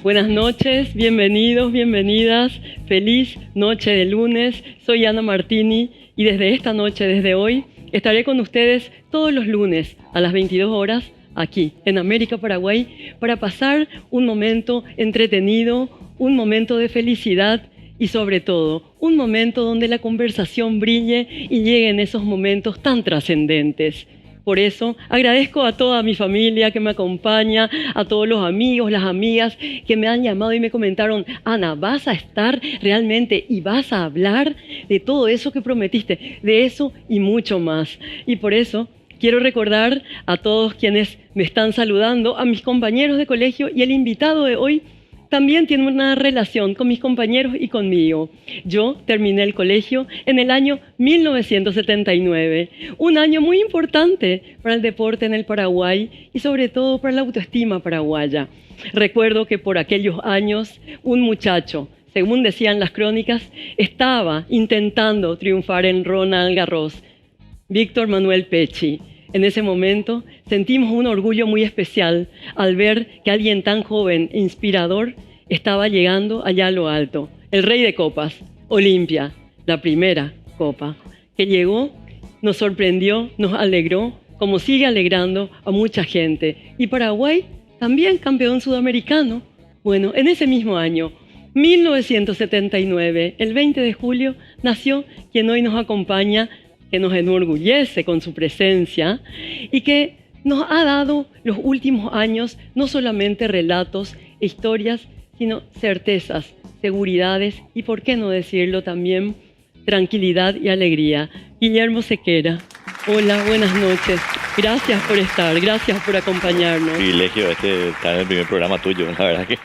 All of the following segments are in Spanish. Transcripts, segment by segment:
Buenas noches, bienvenidos, bienvenidas. Feliz noche de lunes. Soy Ana Martini y desde esta noche, desde hoy, estaré con ustedes todos los lunes a las 22 horas aquí en América Paraguay para pasar un momento entretenido, un momento de felicidad y sobre todo un momento donde la conversación brille y lleguen esos momentos tan trascendentes. Por eso agradezco a toda mi familia que me acompaña, a todos los amigos, las amigas que me han llamado y me comentaron: Ana, ¿vas a estar realmente y vas a hablar de todo eso que prometiste? De eso y mucho más. Y por eso quiero recordar a todos quienes me están saludando, a mis compañeros de colegio, y el invitado de hoy también tiene una relación con mis compañeros y conmigo. Yo terminé el colegio en el año 1979, un año muy importante para el deporte en el Paraguay y sobre todo para la autoestima paraguaya. Recuerdo que por aquellos años un muchacho, según decían las crónicas, estaba intentando triunfar en Roland Garros, Víctor Manuel Pecci. En ese momento sentimos un orgullo muy especial al ver que alguien tan joven e inspirador estaba llegando allá a lo alto. El rey de copas, Olimpia, la primera copa que llegó, nos sorprendió, nos alegró, como sigue alegrando a mucha gente. Y Paraguay también campeón sudamericano. Bueno, en ese mismo año, 1979, el 20 de julio, nació quien hoy nos acompaña, que nos enorgullece con su presencia y que nos ha dado los últimos años no solamente relatos e historias, sino certezas, seguridades y, por qué no decirlo también, tranquilidad y alegría. Guillermo Sequera, hola, buenas noches. Gracias por estar, gracias por acompañarnos. Privilegio estar en el primer programa tuyo, la verdad que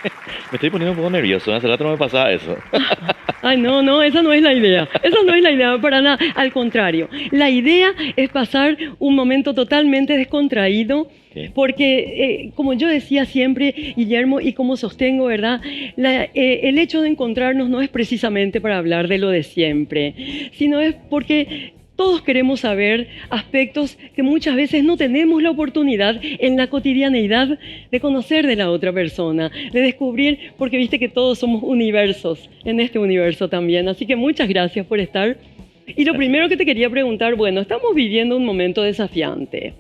me estoy poniendo un poco nervioso, hace rato no me pasaba eso. Ay, no, esa no es la idea. Esa no es la idea para nada. Al contrario, la idea es pasar un momento totalmente descontraído, porque, como yo decía siempre, Guillermo, y como sostengo, ¿verdad? El hecho de encontrarnos no es precisamente para hablar de lo de siempre, sino es porque todos queremos saber aspectos que muchas veces no tenemos la oportunidad en la cotidianeidad de conocer de la otra persona, de descubrir, porque viste que todos somos universos en este universo también. Así que muchas gracias por estar. Y lo primero que te quería preguntar, bueno, estamos viviendo un momento desafiante,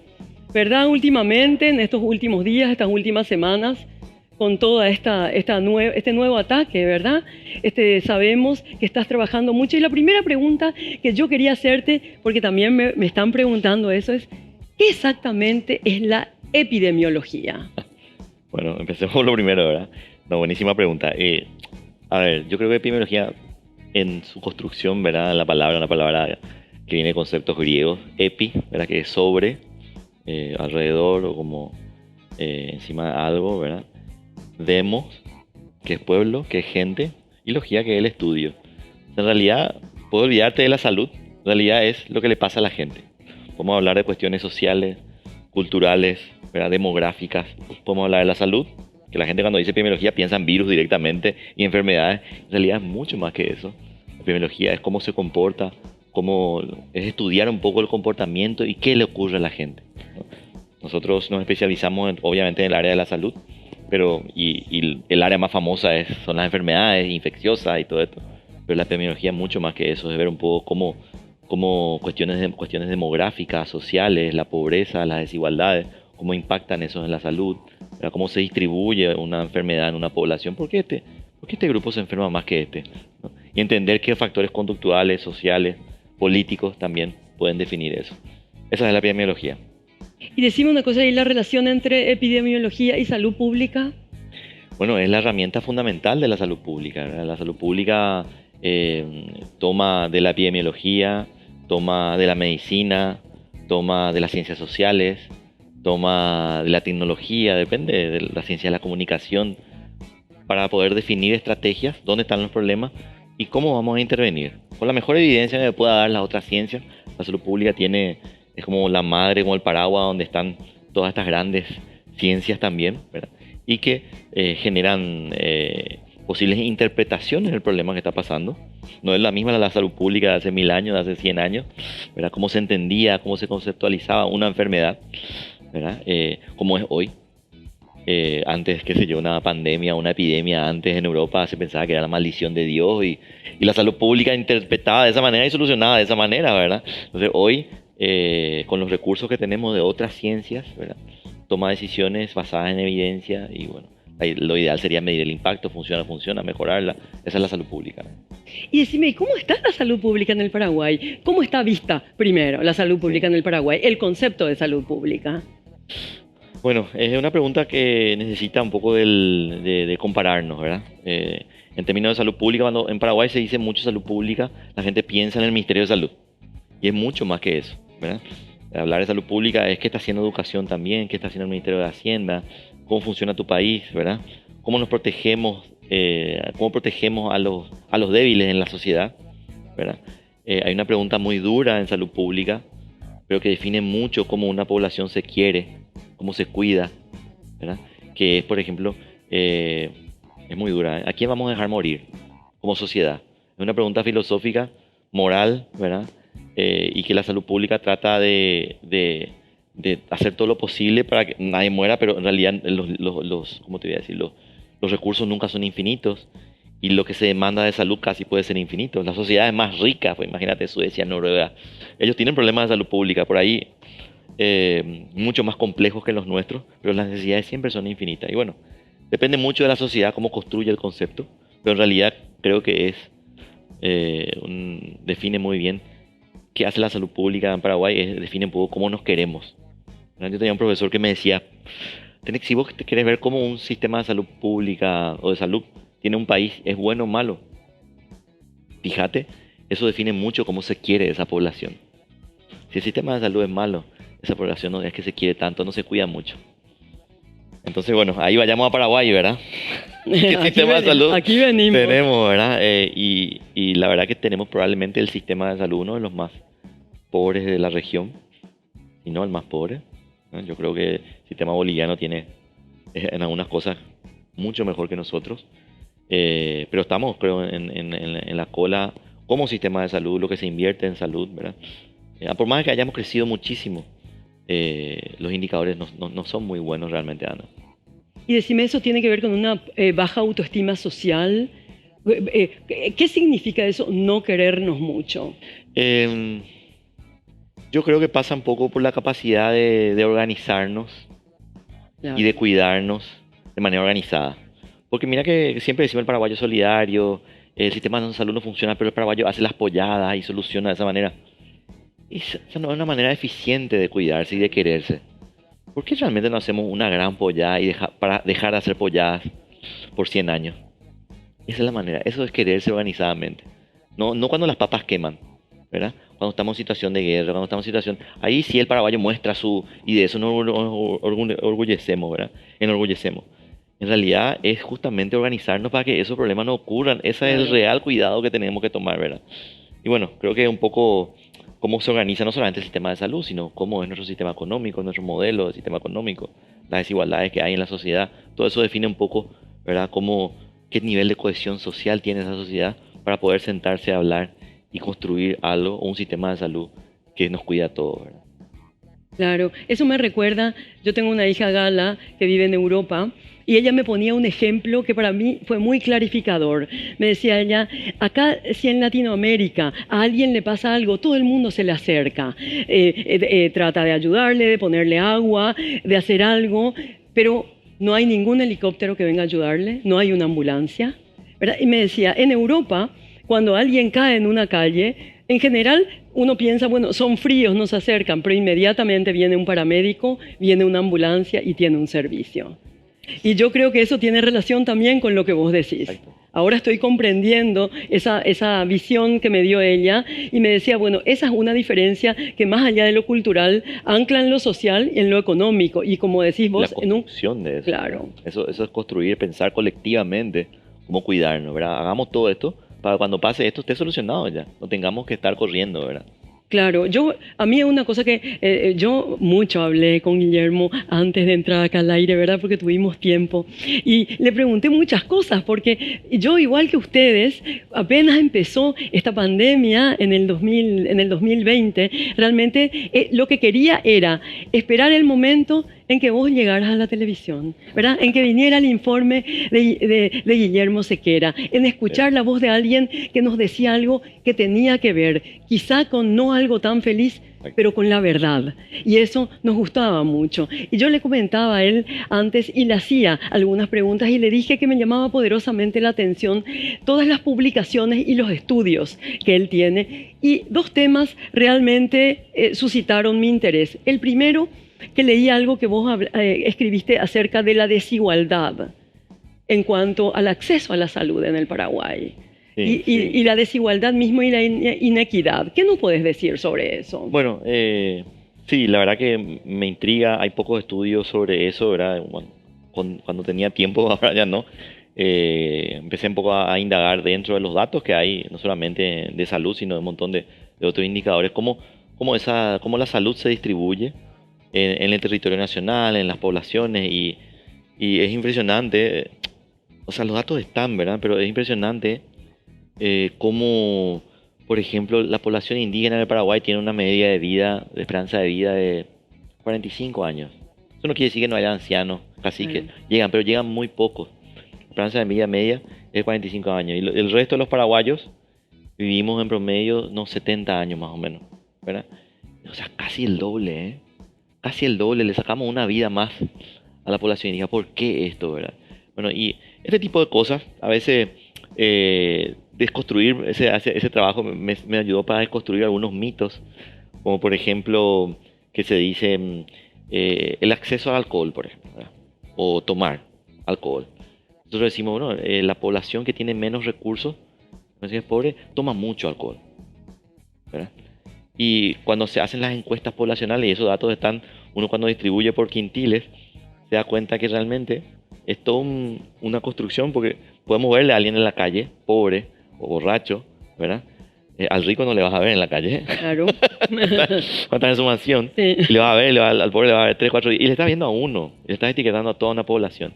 ¿verdad? Últimamente, en estos últimos días, estas últimas semanas, con todo este nuevo ataque, ¿verdad? Sabemos que estás trabajando mucho. Y la primera pregunta que yo quería hacerte, porque también me están preguntando eso, es: ¿qué exactamente es la epidemiología? Bueno, empecemos por lo primero, ¿verdad? Una buenísima pregunta. A ver, yo creo que epidemiología, en su construcción, ¿verdad? Una palabra que viene de conceptos griegos, epi, ¿verdad? Que es sobre, alrededor o como encima de algo, ¿verdad? Demos, que es pueblo, que es gente, y logía, que es el estudio. En realidad, puedo olvidarte de la salud, en realidad es lo que le pasa a la gente. Podemos hablar de cuestiones sociales, culturales, ¿verdad? Demográficas. Podemos hablar de la salud, que la gente cuando dice epidemiología piensa en virus directamente y enfermedades. En realidad es mucho más que eso. La epidemiología es cómo se comporta, es estudiar un poco el comportamiento y qué le ocurre a la gente, ¿no? Nosotros nos especializamos obviamente en el área de la salud, pero y el área más famosa son las enfermedades infecciosas y todo esto. Pero la epidemiología es mucho más que eso, es ver un poco cómo cuestiones demográficas, sociales, la pobreza, las desigualdades, cómo impactan eso en la salud, ¿verdad? Cómo se distribuye una enfermedad en una población, por qué este grupo se enferma más que este, ¿no? Y entender qué factores conductuales, sociales, políticos también pueden definir eso. Esa es la epidemiología. Y decime una cosa, ¿y la relación entre epidemiología y salud pública? Bueno, es la herramienta fundamental de la salud pública, ¿verdad? La salud pública toma de la epidemiología, toma de la medicina, toma de las ciencias sociales, toma de la tecnología, depende de la ciencia de la comunicación, para poder definir estrategias, dónde están los problemas y cómo vamos a intervenir. Con la mejor evidencia que pueda dar las otras ciencias, la salud pública es como la madre, como el paraguas donde están todas estas grandes ciencias también, ¿verdad? Y que generan posibles interpretaciones del problema que está pasando. No es la misma la salud pública de hace 1000 años, de hace 100 años, ¿verdad? Cómo se entendía, cómo se conceptualizaba una enfermedad, ¿verdad? Como es hoy. Antes, qué sé yo, una pandemia, una epidemia antes en Europa se pensaba que era la maldición de Dios y la salud pública interpretada de esa manera y solucionada de esa manera, ¿verdad? Entonces hoy, con los recursos que tenemos de otras ciencias, ¿verdad? Toma decisiones basadas en evidencia y bueno, lo ideal sería medir el impacto, funciona, funciona, mejorarla. Esa es la salud pública, ¿no? Y decime, ¿cómo está la salud pública en el Paraguay? ¿Cómo está vista primero la salud pública en el Paraguay? El concepto de salud pública. Bueno, es una pregunta que necesita un poco de compararnos, ¿verdad? En términos de salud pública, cuando en Paraguay se dice mucho salud pública, la gente piensa en el Ministerio de Salud. Y es mucho más que eso, ¿verdad? Hablar de salud pública es qué está haciendo educación también, qué está haciendo el Ministerio de Hacienda, cómo funciona tu país, ¿verdad? Cómo nos protegemos, cómo protegemos a los débiles en la sociedad, ¿verdad? Hay una pregunta muy dura en salud pública, pero que define mucho cómo una población se quiere, cómo se cuida, ¿verdad? Que es, por ejemplo, es muy dura, ¿eh? ¿A quién vamos a dejar morir como sociedad? Es una pregunta filosófica, moral, ¿verdad? Y que la salud pública trata de hacer todo lo posible para que nadie muera, pero en realidad ¿cómo te voy a decir? Los recursos nunca son infinitos y lo que se demanda de salud casi puede ser infinito. Las sociedades más ricas, pues imagínate Suecia, Noruega, ellos tienen problemas de salud pública por ahí, mucho más complejos que los nuestros, pero las necesidades siempre son infinitas. Y bueno, depende mucho de la sociedad cómo construye el concepto, pero en realidad creo que define muy bien qué hace la salud pública en Paraguay, define un poco cómo nos queremos. Yo tenía un profesor que me decía, si vos te querés ver cómo un sistema de salud pública o de salud tiene un país, es bueno o malo, fíjate, eso define mucho cómo se quiere esa población. Si el sistema de salud es malo, esa población no es que se quiere tanto, no se cuida mucho. Entonces, bueno, ahí vayamos a Paraguay, ¿verdad? ¿Qué sistema de salud aquí venimos. tenemos, ¿verdad? Y la verdad que tenemos probablemente el sistema de salud uno de los más pobres de la región, y no el más pobre, ¿no? Yo creo que el sistema boliviano tiene en algunas cosas mucho mejor que nosotros, pero estamos, creo, en la cola como sistema de salud, lo que se invierte en salud, ¿verdad? Por más que hayamos crecido muchísimo, los indicadores no son muy buenos realmente, Ana. Y decime, ¿eso tiene que ver con una baja autoestima social? ¿Qué significa eso, no querernos mucho? Yo creo que pasa un poco por la capacidad de organizarnos Claro. y de cuidarnos de manera organizada. Porque mira que siempre decimos el paraguayo solidario, el sistema de salud no funciona, pero el paraguayo hace las polladas y soluciona de esa manera. Esa no es una manera eficiente de cuidarse y de quererse. ¿Por qué realmente no hacemos una gran pollada para dejar de hacer polladas por 100 años? Esa es la manera, eso es quererse organizadamente. No cuando las papas queman, ¿verdad? Cuando estamos en situación de guerra, cuando estamos en situación... Ahí sí el paraguayo muestra y de eso nos orgullecemos, ¿verdad? Enorgullecemos. En realidad es justamente organizarnos para que esos problemas no ocurran. Ese es el real cuidado que tenemos que tomar, ¿verdad? Y bueno, creo que un poco cómo se organiza no solamente el sistema de salud, sino cómo es nuestro sistema económico, nuestro modelo de sistema económico, las desigualdades que hay en la sociedad. Todo eso define un poco, ¿verdad? Qué nivel de cohesión social tiene esa sociedad para poder sentarse a hablar y construir algo, un sistema de salud que nos cuida a todos, ¿verdad? Claro, eso me recuerda, yo tengo una hija Gala que vive en Europa y ella me ponía un ejemplo que para mí fue muy clarificador. Me decía ella, acá si en Latinoamérica a alguien le pasa algo, todo el mundo se le acerca, trata de ayudarle, de ponerle agua, de hacer algo, pero no hay ningún helicóptero que venga a ayudarle, no hay una ambulancia, ¿verdad? Y me decía, en Europa, cuando alguien cae en una calle, en general uno piensa, bueno, son fríos, no se acercan, pero inmediatamente viene un paramédico, viene una ambulancia y tiene un servicio. Y yo creo que eso tiene relación también con lo que vos decís. Ahora estoy comprendiendo esa visión que me dio ella y me decía, bueno, esa es una diferencia que más allá de lo cultural ancla en lo social y en lo económico. Y como decís vos... La construcción de eso. Claro. Eso es construir, pensar colectivamente cómo cuidarnos, ¿verdad? Hagamos todo esto para cuando pase esto esté solucionado ya. No tengamos que estar corriendo, ¿verdad? Claro, a mí es una cosa que yo mucho hablé con Guillermo antes de entrar acá al aire, ¿verdad? Porque tuvimos tiempo. Y le pregunté muchas cosas, porque yo, igual que ustedes, apenas empezó esta pandemia en el 2020, realmente lo que quería era esperar el momento en que vos llegaras a la televisión, ¿verdad? En que viniera el informe de Guillermo Sequera, en escuchar la voz de alguien que nos decía algo que tenía que ver, quizá con no algo tan feliz, pero con la verdad. Y eso nos gustaba mucho. Y yo le comentaba a él antes y le hacía algunas preguntas y le dije que me llamaba poderosamente la atención todas las publicaciones y los estudios que él tiene. Y dos temas realmente suscitaron mi interés. El primero, que leí algo que vos escribiste acerca de la desigualdad en cuanto al acceso a la salud en el Paraguay. Sí. Y la desigualdad mismo y la inequidad. ¿Qué nos puedes decir sobre eso? Bueno, sí, la verdad que me intriga. Hay pocos estudios sobre eso, ¿verdad? Cuando tenía tiempo, ahora ya no. Empecé un poco a indagar dentro de los datos que hay, no solamente de salud, sino de un montón de otros indicadores, cómo la salud se distribuye en el territorio nacional, en las poblaciones, y es impresionante. O sea, los datos están, ¿verdad? Pero es impresionante cómo, por ejemplo, la población indígena del Paraguay tiene una media de esperanza de vida de 45 años. Eso no quiere decir que no haya ancianos, caciques, pero llegan muy pocos. La esperanza de vida media es 45 años. Y el resto de los paraguayos vivimos en promedio, 70 años más o menos, ¿verdad? O sea, casi el doble, ¿eh? Casi el doble, le sacamos una vida más a la población indígena. ¿Por qué esto, verdad? Bueno, y este tipo de cosas, a veces desconstruir ese trabajo me ayudó para desconstruir algunos mitos, como por ejemplo que se dice el acceso al alcohol, por ejemplo, ¿verdad? O tomar alcohol. Nosotros decimos, bueno, la población que tiene menos recursos, que es pobre, toma mucho alcohol, ¿verdad? Y cuando se hacen las encuestas poblacionales, y esos datos están, uno cuando distribuye por quintiles, se da cuenta que realmente es toda una construcción, porque podemos verle a alguien en la calle, pobre o borracho, ¿verdad? Al rico no le vas a ver en la calle. Claro. Cuando está en su mansión, Sí. y le vas a ver, al pobre le vas a ver 3, 4, y le está viendo a uno, le está etiquetando a toda una población.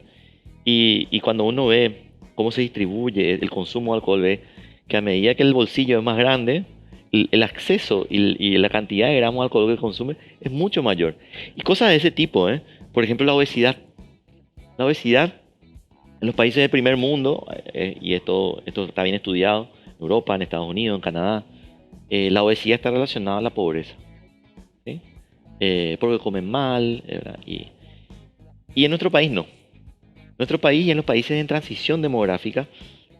Y cuando uno ve cómo se distribuye el consumo de alcohol, ve que a medida que el bolsillo es más grande, el acceso y la cantidad de gramos de alcohol que consume es mucho mayor. Y cosas de ese tipo, ¿eh? Por ejemplo, la obesidad. La obesidad en los países del primer mundo, y esto está bien estudiado, en Europa, en Estados Unidos, en Canadá, la obesidad está relacionada a la pobreza, ¿sí? Porque comen mal, ¿verdad? Y en nuestro país no. En nuestro país y en los países en transición demográfica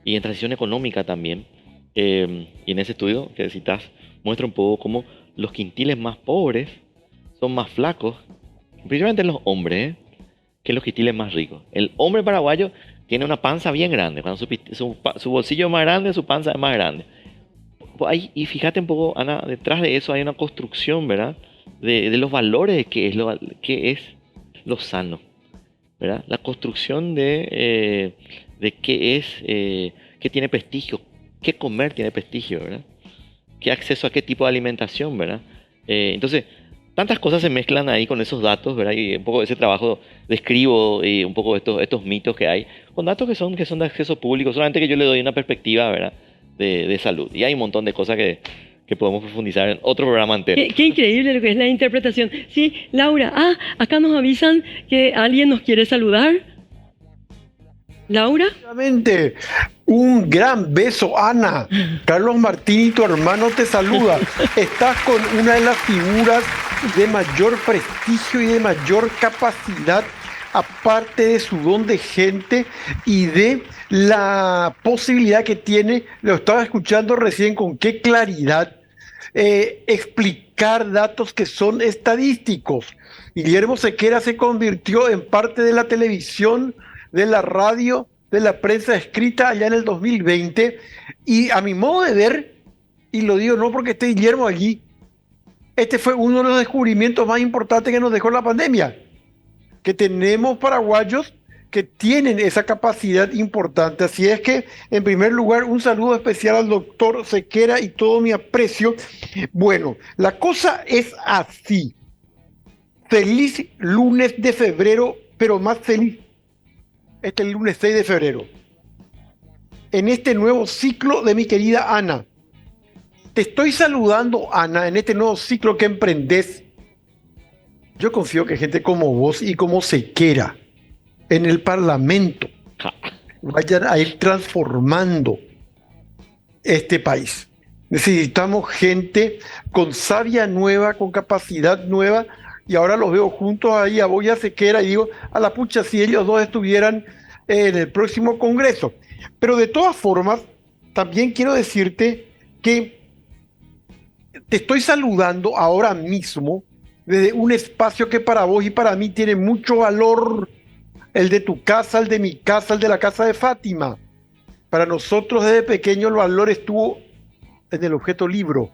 y en transición económica también, y en ese estudio que citas, muestra un poco cómo los quintiles más pobres son más flacos, principalmente en los hombres, que los quintiles más ricos. El hombre paraguayo tiene una panza bien grande. Cuando su bolsillo es más grande, su panza es más grande. Y fíjate un poco, Ana, detrás de eso hay una construcción, ¿verdad? De los valores que es lo sano, ¿verdad? La construcción de qué es, qué tiene prestigio, qué comer tiene prestigio, ¿verdad? Qué acceso a qué tipo de alimentación, ¿verdad? Entonces, tantas cosas se mezclan ahí con esos datos, ¿verdad? Y un poco de ese trabajo describo y un poco estos mitos que hay, con datos que son de acceso público, solamente que yo le doy una perspectiva, ¿verdad? De salud. Y hay un montón de cosas que podemos profundizar en otro programa entero. Qué increíble lo que es la interpretación. Sí, Laura, acá nos avisan que alguien nos quiere saludar. ¿Laura? Un gran beso, Ana. Carlos Martín, tu hermano, te saluda. Estás con una de las figuras de mayor prestigio y de mayor capacidad, aparte de su don de gente y de la posibilidad que tiene, lo estaba escuchando recién con qué claridad, explicar datos que son estadísticos. Guillermo Sequera se convirtió en parte de la televisión, de la radio, de la prensa escrita allá en el 2020, y a mi modo de ver, y lo digo no porque esté Guillermo allí, este fue uno de los descubrimientos más importantes que nos dejó la pandemia, que tenemos paraguayos que tienen esa capacidad importante. Así es que, en primer lugar, un saludo especial al doctor Sequera y todo mi aprecio. Bueno, la cosa es así. Feliz lunes de febrero, pero más feliz este lunes 6 de febrero. En este nuevo ciclo de mi querida Ana. Te estoy saludando, Ana, en este nuevo ciclo que emprendes. Yo confío que gente como vos y como Sequera en el Parlamento Ja. vayan a ir transformando este país. Necesitamos gente con savia nueva, con capacidad nueva, y ahora los veo juntos ahí a Boya Sequera y digo, a la pucha, si ellos dos estuvieran en el próximo Congreso. Pero de todas formas, también quiero decirte que te estoy saludando ahora mismo desde un espacio que para vos y para mí tiene mucho valor, el de tu casa, el de mi casa, el de la casa de Fátima. Para nosotros desde pequeño el valor estuvo en el objeto libro.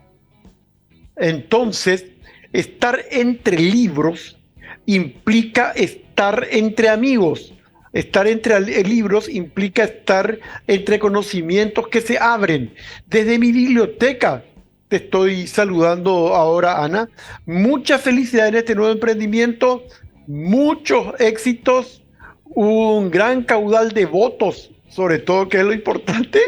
Entonces, estar entre libros implica estar entre amigos. Estar entre libros implica estar entre conocimientos que se abren. Desde mi biblioteca te estoy saludando ahora, Ana. Mucha felicidad en este nuevo emprendimiento, muchos éxitos, un gran caudal de votos, sobre todo, que es lo importante.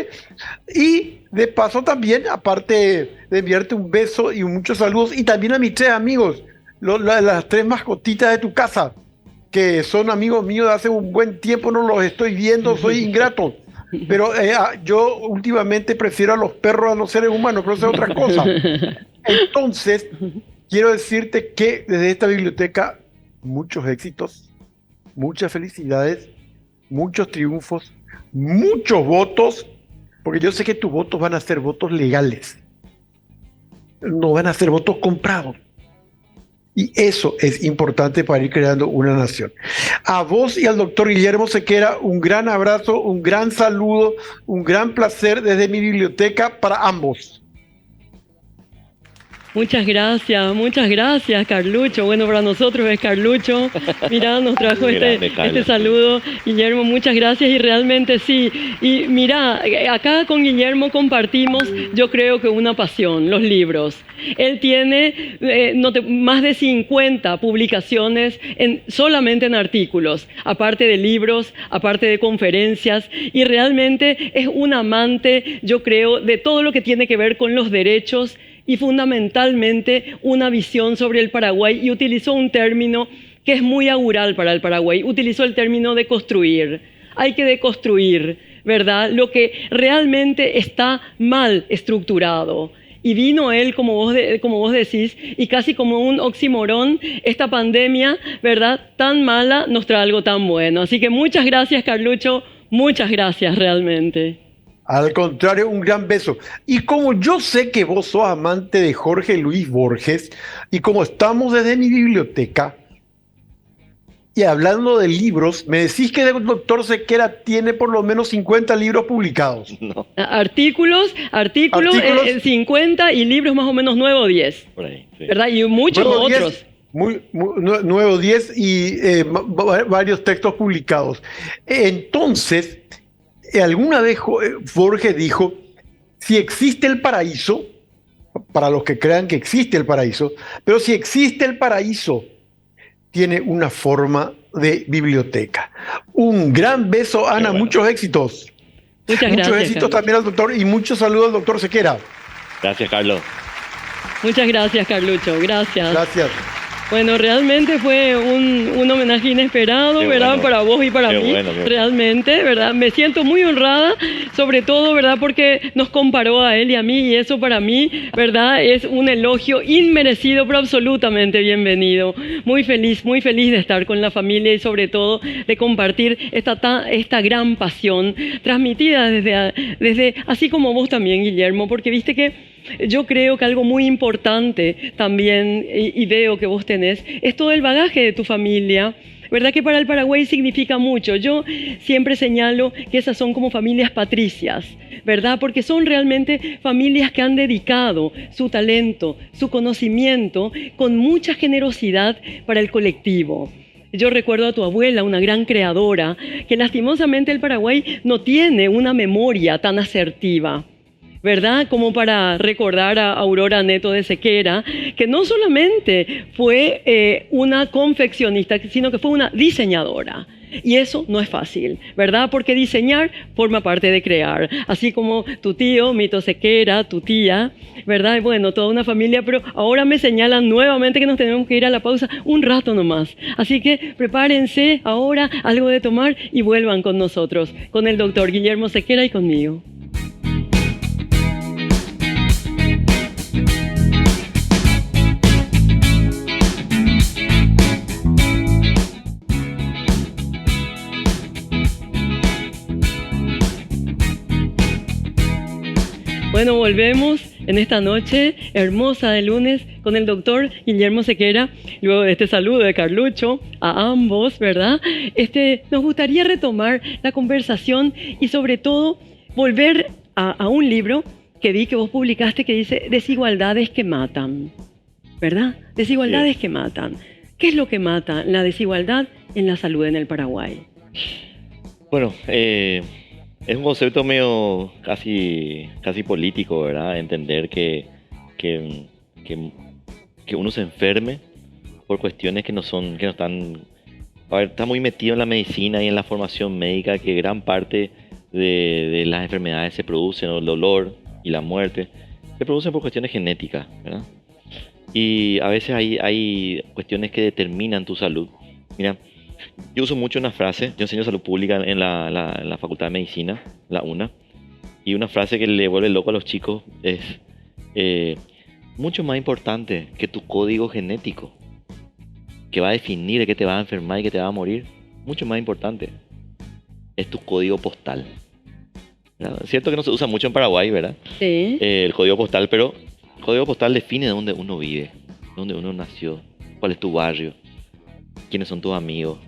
Y de paso también, aparte de enviarte un beso y muchos saludos, y también a mis 3 amigos, las 3 mascotitas de tu casa, que son amigos míos de hace un buen tiempo, no los estoy viendo, soy ingrato. Pero yo últimamente prefiero a los perros a los seres humanos, pero eso es otra cosa. Entonces, quiero decirte que desde esta biblioteca, muchos éxitos, muchas felicidades, muchos triunfos, muchos votos, porque yo sé que tus votos van a ser votos legales, no van a ser votos comprados. Y eso es importante para ir creando una nación. A vos y al doctor Guillermo Sequera, un gran abrazo, un gran saludo, un gran placer desde mi biblioteca para ambos. Muchas gracias, Carlucho. Bueno, para nosotros es Carlucho. Mirá, nos trajo este saludo. Guillermo, muchas gracias y realmente sí. Y mirá, acá con Guillermo compartimos, yo creo que una pasión, los libros. Él tiene más de 50 publicaciones solamente en artículos, aparte de libros, aparte de conferencias, y realmente es un amante, yo creo, de todo lo que tiene que ver con los derechos y fundamentalmente una visión sobre el Paraguay, y utilizó un término que es muy augural para el Paraguay. Utilizó el término de construir. Hay que deconstruir, ¿verdad?, lo que realmente está mal estructurado. Y vino él, como vos decís, y casi como un oxímoron, esta pandemia, ¿verdad?, tan mala nos trae algo tan bueno. Así que muchas gracias, Carlucho, muchas gracias realmente. Al contrario, un gran beso. Y como yo sé que vos sos amante de Jorge Luis Borges, y como estamos desde mi biblioteca, y hablando de libros, me decís que el doctor Sequera tiene por lo menos 50 libros publicados. No, Artículos, 50, y libros más o menos 9 o 10. por ahí. Sí. ¿Verdad? Y muchos otros. 9 o 10 y varios textos publicados. Entonces, alguna vez Borges dijo, si existe el paraíso, para los que crean que existe el paraíso, pero si existe el paraíso, tiene una forma de biblioteca. Un gran beso, Ana, bueno. Muchos éxitos. Muchos éxitos también al doctor, y muchos saludos al doctor Sequera. Gracias, Carlos. Muchas gracias, Carlucho. Gracias. Gracias. Bueno, realmente fue un homenaje inesperado, Qué ¿verdad? bueno. Para vos y para Qué mí, bueno, qué bueno. realmente, ¿verdad? Me siento muy honrada, sobre todo, ¿verdad? Porque nos comparó a él y a mí, y eso para mí, ¿verdad?, es un elogio inmerecido, pero absolutamente bienvenido. Muy feliz de estar con la familia y sobre todo de compartir esta gran pasión transmitida desde, así como vos también, Guillermo, porque viste que yo creo que algo muy importante también, y veo que vos tenés, es todo el bagaje de tu familia, ¿verdad?, que para el Paraguay significa mucho. Yo siempre señalo que esas son como familias patricias, ¿verdad?, porque son realmente familias que han dedicado su talento, su conocimiento con mucha generosidad para el colectivo. Yo recuerdo a tu abuela, una gran creadora, que lastimosamente el Paraguay no tiene una memoria tan asertiva, ¿verdad?, como para recordar a Aurora Neto de Sequera, que no solamente fue una confeccionista, sino que fue una diseñadora. Y eso no es fácil, ¿verdad? Porque diseñar forma parte de crear. Así como tu tío, Mito Sequera, tu tía, ¿verdad? Bueno, toda una familia, pero ahora me señalan nuevamente que nos tenemos que ir a la pausa un rato nomás. Así que prepárense ahora algo de tomar y vuelvan con nosotros, con el doctor Guillermo Sequera y conmigo. Bueno, volvemos en esta noche hermosa de lunes con el doctor Guillermo Sequera. Luego de este saludo de Carlucho a ambos, ¿verdad? Nos gustaría retomar la conversación y sobre todo volver a un libro que vi que vos publicaste que dice Desigualdades que matan, ¿verdad? Desigualdades que matan. ¿Qué es lo que mata la desigualdad en la salud en el Paraguay? Bueno, es un concepto medio casi político, ¿verdad? Entender que uno se enferme por cuestiones que no están... A ver, está muy metido en la medicina y en la formación médica, que gran parte de las enfermedades se producen, o el dolor y la muerte, se producen por cuestiones genéticas, ¿verdad? Y a veces hay cuestiones que determinan tu salud. Mira, yo uso mucho una frase, yo enseño salud pública en la Facultad de Medicina, la UNA, y una frase que le vuelve loco a los chicos es mucho más importante que tu código genético, que va a definir de qué te vas a enfermar y qué te vas a morir, mucho más importante es tu código postal. ¿Verdad? Es cierto que no se usa mucho en Paraguay, ¿verdad? Sí. El código postal, pero el código postal define de dónde uno vive, dónde uno nació, cuál es tu barrio, quiénes son tus amigos,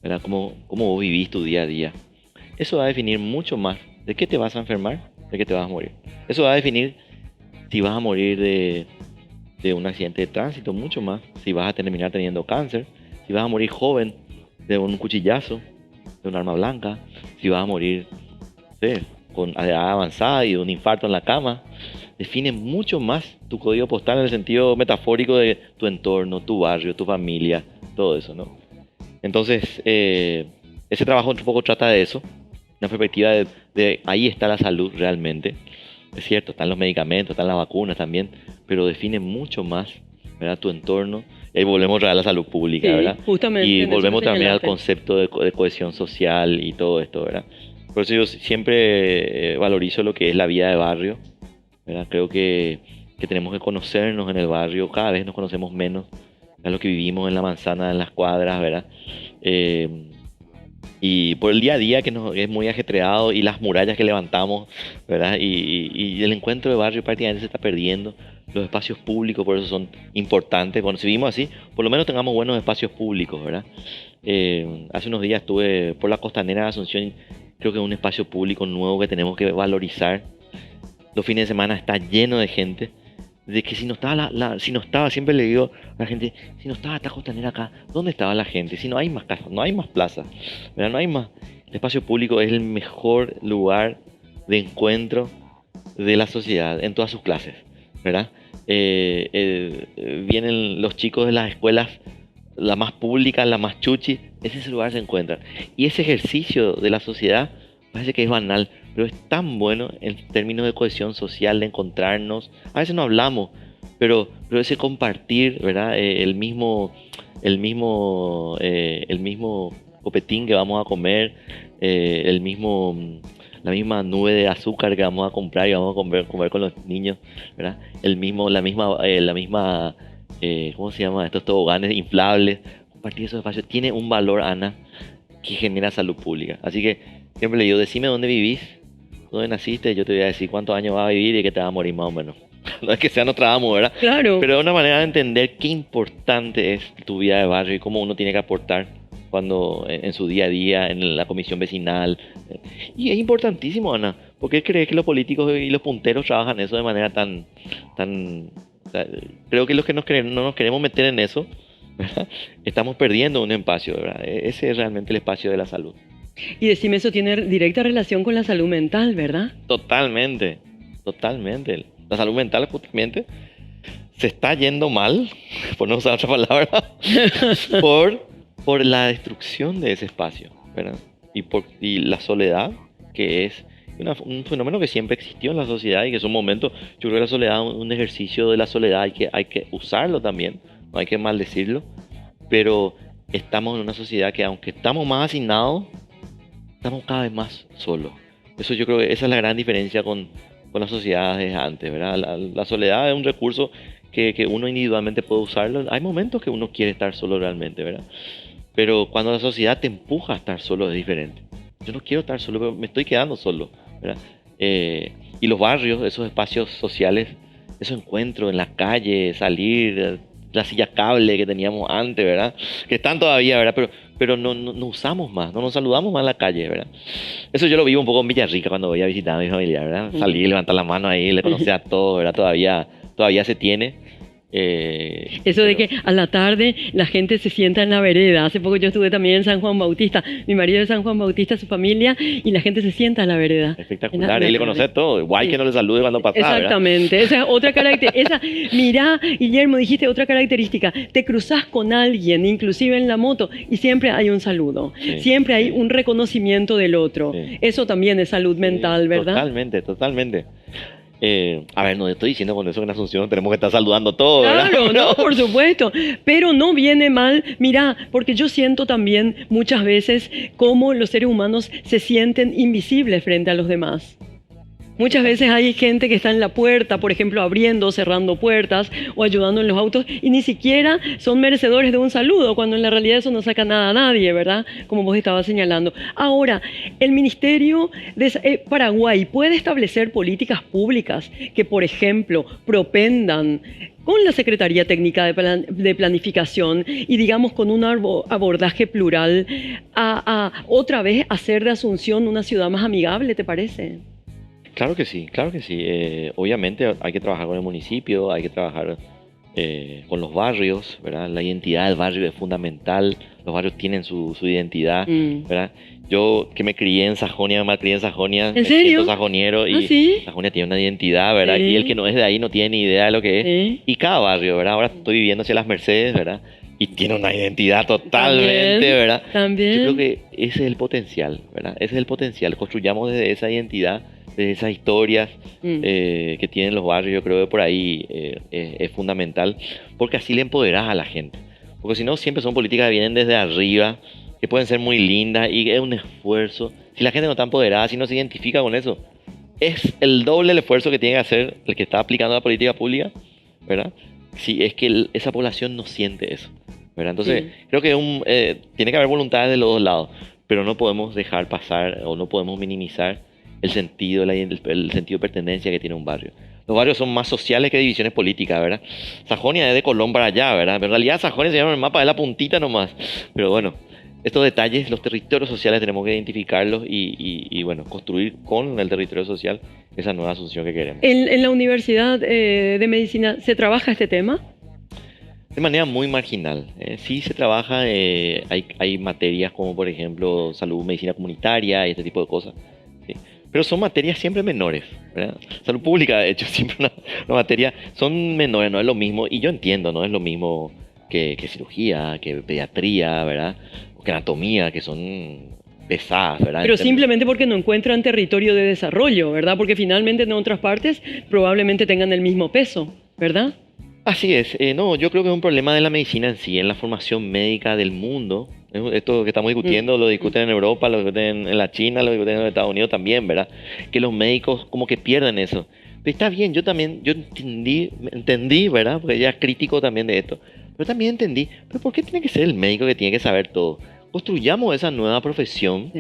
¿verdad? Cómo vos vivís tu día a día. Eso va a definir mucho más de qué te vas a enfermar, de qué te vas a morir. Eso va a definir si vas a morir de un accidente de tránsito, mucho más. Si vas a terminar teniendo cáncer, si vas a morir joven de un cuchillazo, de un arma blanca, si vas a morir, no sé, con edad avanzada y de un infarto en la cama. Define mucho más tu código postal en el sentido metafórico de tu entorno, tu barrio, tu familia, todo eso, ¿no? Entonces, ese trabajo un poco trata de eso, una perspectiva de ahí está la salud realmente. Es cierto, están los medicamentos, están las vacunas también, pero define mucho más, ¿verdad? Tu entorno. Y ahí volvemos a la salud pública, Sí, ¿verdad? justamente. Y en eso volvemos que también al señalaste. concepto de cohesión social y todo esto, ¿verdad? Por eso yo siempre valorizo lo que es la vida de barrio, ¿verdad? Creo que tenemos que conocernos en el barrio, cada vez nos conocemos menos a lo que vivimos en la manzana, en las cuadras, ¿verdad? Y por el día a día que es muy ajetreado y las murallas que levantamos, ¿verdad? Y el encuentro de barrio prácticamente se está perdiendo. Los espacios públicos por eso son importantes. Bueno, si vivimos así, por lo menos tengamos buenos espacios públicos, ¿verdad? Hace unos días estuve por la costanera de Asunción, creo que es un espacio público nuevo que tenemos que valorizar. Los fines de semana está lleno de gente. De que si no estaba, siempre le digo a la gente, si no estaba esta costanera acá, ¿dónde estaba la gente? Si no hay más casas, no hay más plazas, ¿verdad? No hay más. El espacio público es el mejor lugar de encuentro de la sociedad en todas sus clases, ¿verdad? Vienen los chicos de las escuelas, la más pública, la más chuchi, ese lugar se encuentran. Y ese ejercicio de la sociedad parece que es banal, pero es tan bueno en términos de cohesión social, de encontrarnos. A veces no hablamos, pero ese compartir, ¿verdad? El mismo copetín que vamos a comer, la misma nube de azúcar que vamos a comprar y vamos a comer con los niños, ¿verdad? La misma, ¿cómo se llama? Estos toboganes inflables. Compartir esos espacios tiene un valor, Ana, que genera salud pública. Así que siempre le digo, decime dónde vivís, dónde naciste, yo te voy a decir cuántos años vas a vivir y que te vas a morir más o menos. No es que sea Nostradamus, ¿verdad? Claro. Pero es una manera de entender qué importante es tu vida de barrio y cómo uno tiene que aportar cuando en su día a día, en la comisión vecinal. Y es importantísimo, Ana. ¿Por qué crees que los políticos y los punteros trabajan eso de manera tan creo que los que no nos queremos meter en eso, ¿verdad? Estamos perdiendo un espacio, ¿verdad? Ese es realmente el espacio de la salud. Y decime, eso tiene directa relación con la salud mental, ¿verdad? Totalmente. La salud mental justamente se está yendo mal, por no usar otra palabra, por la destrucción de ese espacio, ¿verdad? Y la soledad, que es un fenómeno que siempre existió en la sociedad y que es un momento, yo creo que la soledad es un ejercicio de la soledad, hay que usarlo también, no hay que maldecirlo, pero estamos en una sociedad que aunque estamos más hacinados, estamos cada vez más solos. Eso yo creo que esa es la gran diferencia con las sociedades de antes, ¿verdad? La soledad es un recurso que uno individualmente puede usarlo. Hay momentos que uno quiere estar solo realmente, ¿verdad? Pero cuando la sociedad te empuja a estar solo es diferente. Yo no quiero estar solo, pero me estoy quedando solo, ¿verdad? Y los barrios, esos espacios sociales, esos encuentros en la calle, salir, la silla cable que teníamos antes, ¿verdad? Que están todavía, ¿verdad? Pero no usamos más, no nos saludamos más en la calle, ¿verdad? Eso yo lo vivo un poco en Villarrica cuando voy a visitar a mi familia, ¿verdad? Salir, levantar la mano ahí, le conocer a todos, ¿verdad? Todavía se tiene. Eso de Pero que a la tarde la gente se sienta en la vereda. Hace poco yo estuve también en San Juan Bautista. Mi marido es de San Juan Bautista, su familia, y la gente se sienta en la vereda. espectacular, y le tarde. conocer todo. Guay Sí. que no le salude cuando pasa, ¿verdad? Exactamente, esa es otra característica. Mirá, Guillermo, dijiste otra característica. Te cruzas con alguien, inclusive en la moto, y siempre hay un saludo. Sí, Siempre hay sí. un reconocimiento del otro. Sí. Eso también es salud mental, ¿verdad? Totalmente, totalmente. A ver, no estoy diciendo con eso que en Asunción tenemos que estar saludando todo, ¿verdad? Claro, no, por supuesto, pero no viene mal, mira, porque yo siento también muchas veces cómo los seres humanos se sienten invisibles frente a los demás. Muchas veces hay gente que está en la puerta, por ejemplo, abriendo, cerrando puertas o ayudando en los autos y ni siquiera son merecedores de un saludo, cuando en la realidad eso no saca nada a nadie, ¿verdad? Como vos estabas señalando. Ahora, el Ministerio de Paraguay puede establecer políticas públicas que, por ejemplo, propendan con la Secretaría Técnica de Planificación y digamos con un abordaje plural a otra vez hacer de Asunción una ciudad más amigable, ¿te parece? Claro que sí, claro que sí. Obviamente hay que trabajar con el municipio, hay que trabajar con los barrios, ¿verdad? La identidad del barrio es fundamental, los barrios tienen su identidad, ¿verdad? Yo que me crié en Sajonia, me malcrié en Sajonia, ¿En me serio? siento sajoniero y ¿Ah, sí? Sajonia tiene una identidad, ¿verdad? Sí. Y el que no es de ahí no tiene ni idea de lo que es. Sí. Y cada barrio, ¿verdad? Ahora estoy viviendo hacia las Mercedes, ¿verdad? Y tiene una identidad totalmente, También, ¿verdad? también. Yo creo que ese es el potencial, ¿verdad? Ese es el potencial. Construyamos desde esa identidad, desde esas historias que tienen los barrios. Yo creo que por ahí es fundamental, porque así le empoderás a la gente. Porque si no, siempre son políticas que vienen desde arriba, que pueden ser muy lindas y es un esfuerzo. Si la gente no está empoderada, si no se identifica con eso, es el doble el esfuerzo que tiene que hacer el que está aplicando la política pública, ¿verdad? Si es que esa población no siente eso, ¿verdad? Entonces, creo que tiene que haber voluntades de los dos lados, pero no podemos dejar pasar o no podemos minimizar el sentido de pertenencia que tiene un barrio. Los barrios son más sociales que divisiones políticas, ¿verdad? Sajonia es de Colón para allá, ¿verdad? Pero en realidad Sajonia se llama el mapa de la puntita nomás. Pero bueno, estos detalles, los territorios sociales tenemos que identificarlos y bueno, construir con el territorio social esa nueva Asunción que queremos. ¿En la Universidad de Medicina se trabaja este tema? De manera muy marginal. Sí se trabaja, hay materias como por ejemplo salud, medicina comunitaria y este tipo de cosas. ¿Sí? Pero son materias siempre menores, ¿verdad? Salud pública, de hecho, siempre una materia, son menores, no es lo mismo, y yo entiendo, no es lo mismo que cirugía, que pediatría, ¿verdad? O que anatomía, que son pesadas, ¿verdad? Pero simplemente porque no encuentran territorio de desarrollo, ¿verdad? Porque finalmente en otras partes probablemente tengan el mismo peso, ¿verdad? Así es. No, yo creo que es un problema de la medicina en sí, en la formación médica del mundo. Esto que estamos discutiendo lo discuten en Europa, lo discuten en la China, lo discuten en los Estados Unidos también, ¿verdad? Que los médicos como que pierden eso. Pero está bien, yo entendí, ¿verdad? Porque ya es crítico también de esto. Pero también entendí, ¿pero por qué tiene que ser el médico que tiene que saber todo? Construyamos esa nueva profesión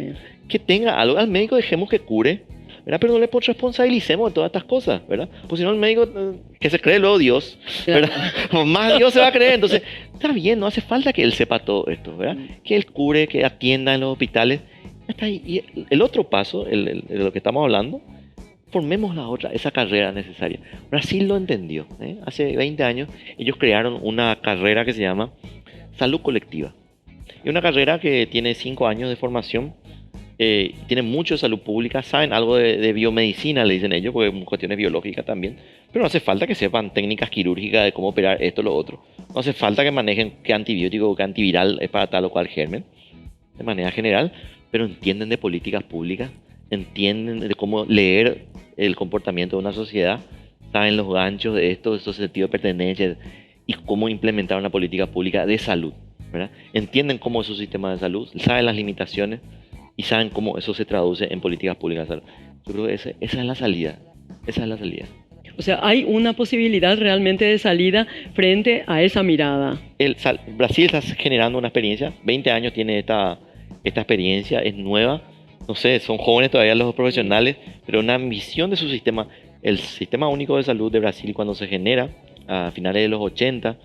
que tenga algo. Al médico dejemos que cure, ¿verdad? Pero no le responsabilicemos de todas estas cosas, ¿verdad? Pues si no el médico que se cree luego Dios, ¿verdad? Más Dios se va a creer. Entonces, está bien, no hace falta que él sepa todo esto, ¿verdad? Que él cure, que atienda en los hospitales. Está ahí. Y el otro paso, de lo que estamos hablando, formemos esa carrera necesaria. Brasil lo entendió, ¿eh? Hace 20 años ellos crearon una carrera que se llama Salud Colectiva. Y una carrera que tiene 5 años de formación. Tienen mucho de salud pública, saben algo de biomedicina, le dicen ellos, porque cuestiones biológicas también, pero no hace falta que sepan técnicas quirúrgicas de cómo operar esto o lo otro. No hace falta que manejen qué antibiótico o qué antiviral es para tal o cual germen, de manera general, pero entienden de políticas públicas, entienden de cómo leer el comportamiento de una sociedad, saben los ganchos de esto, esos sentidos de pertenencia y cómo implementar una política pública de salud, ¿verdad? Entienden cómo es su sistema de salud, saben las limitaciones y saben cómo eso se traduce en políticas públicas de salud. Yo creo que esa es la salida. Esa es la salida. O sea, hay una posibilidad realmente de salida frente a esa mirada. Brasil está generando una experiencia, 20 años tiene esta experiencia, es nueva, no sé, son jóvenes todavía los profesionales, pero una ambición de su sistema. El Sistema Único de Salud de Brasil, cuando se genera a finales de los 80,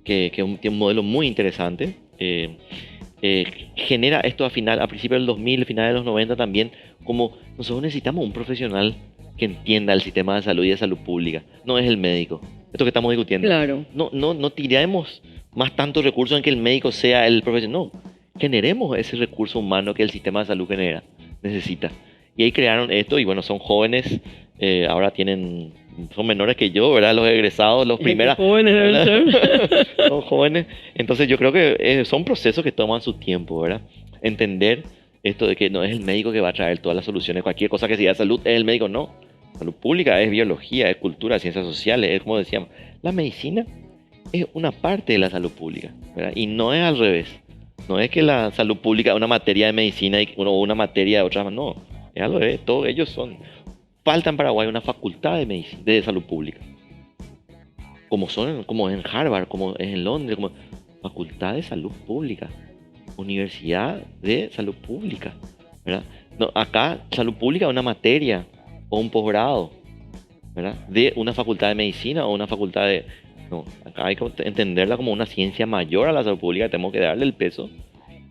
tiene un modelo muy interesante, genera esto a principios del 2000, finales de los 90 también, como nosotros necesitamos un profesional que entienda el sistema de salud y de salud pública. No es el médico. Esto que estamos discutiendo. Claro. No tiremos más tantos recursos en que el médico sea el profesional. No, generemos ese recurso humano que el sistema de salud necesita. Y ahí crearon esto y bueno, son jóvenes, ahora son menores que yo, ¿verdad? Los egresados, los primeros. Jóvenes deben ser. Son jóvenes. Entonces yo creo que son procesos que toman su tiempo, ¿verdad? Entender esto de que no es el médico que va a traer todas las soluciones. Cualquier cosa que sea de salud es el médico, no. Salud pública es biología, es cultura, ciencias sociales, es como decíamos. La medicina es una parte de la salud pública, ¿verdad? Y no es al revés. No es que la salud pública es una materia de medicina o una materia de otras, no. Es al revés. Todos ellos falta en Paraguay una facultad de medicina, de salud pública. Como en Harvard, como en Londres, como facultad de salud pública. Universidad de salud pública, ¿verdad? No, acá salud pública es una materia o un posgrado, ¿verdad? De una facultad de medicina o una facultad de... No, acá hay que entenderla como una ciencia mayor a la salud pública, tenemos que darle el peso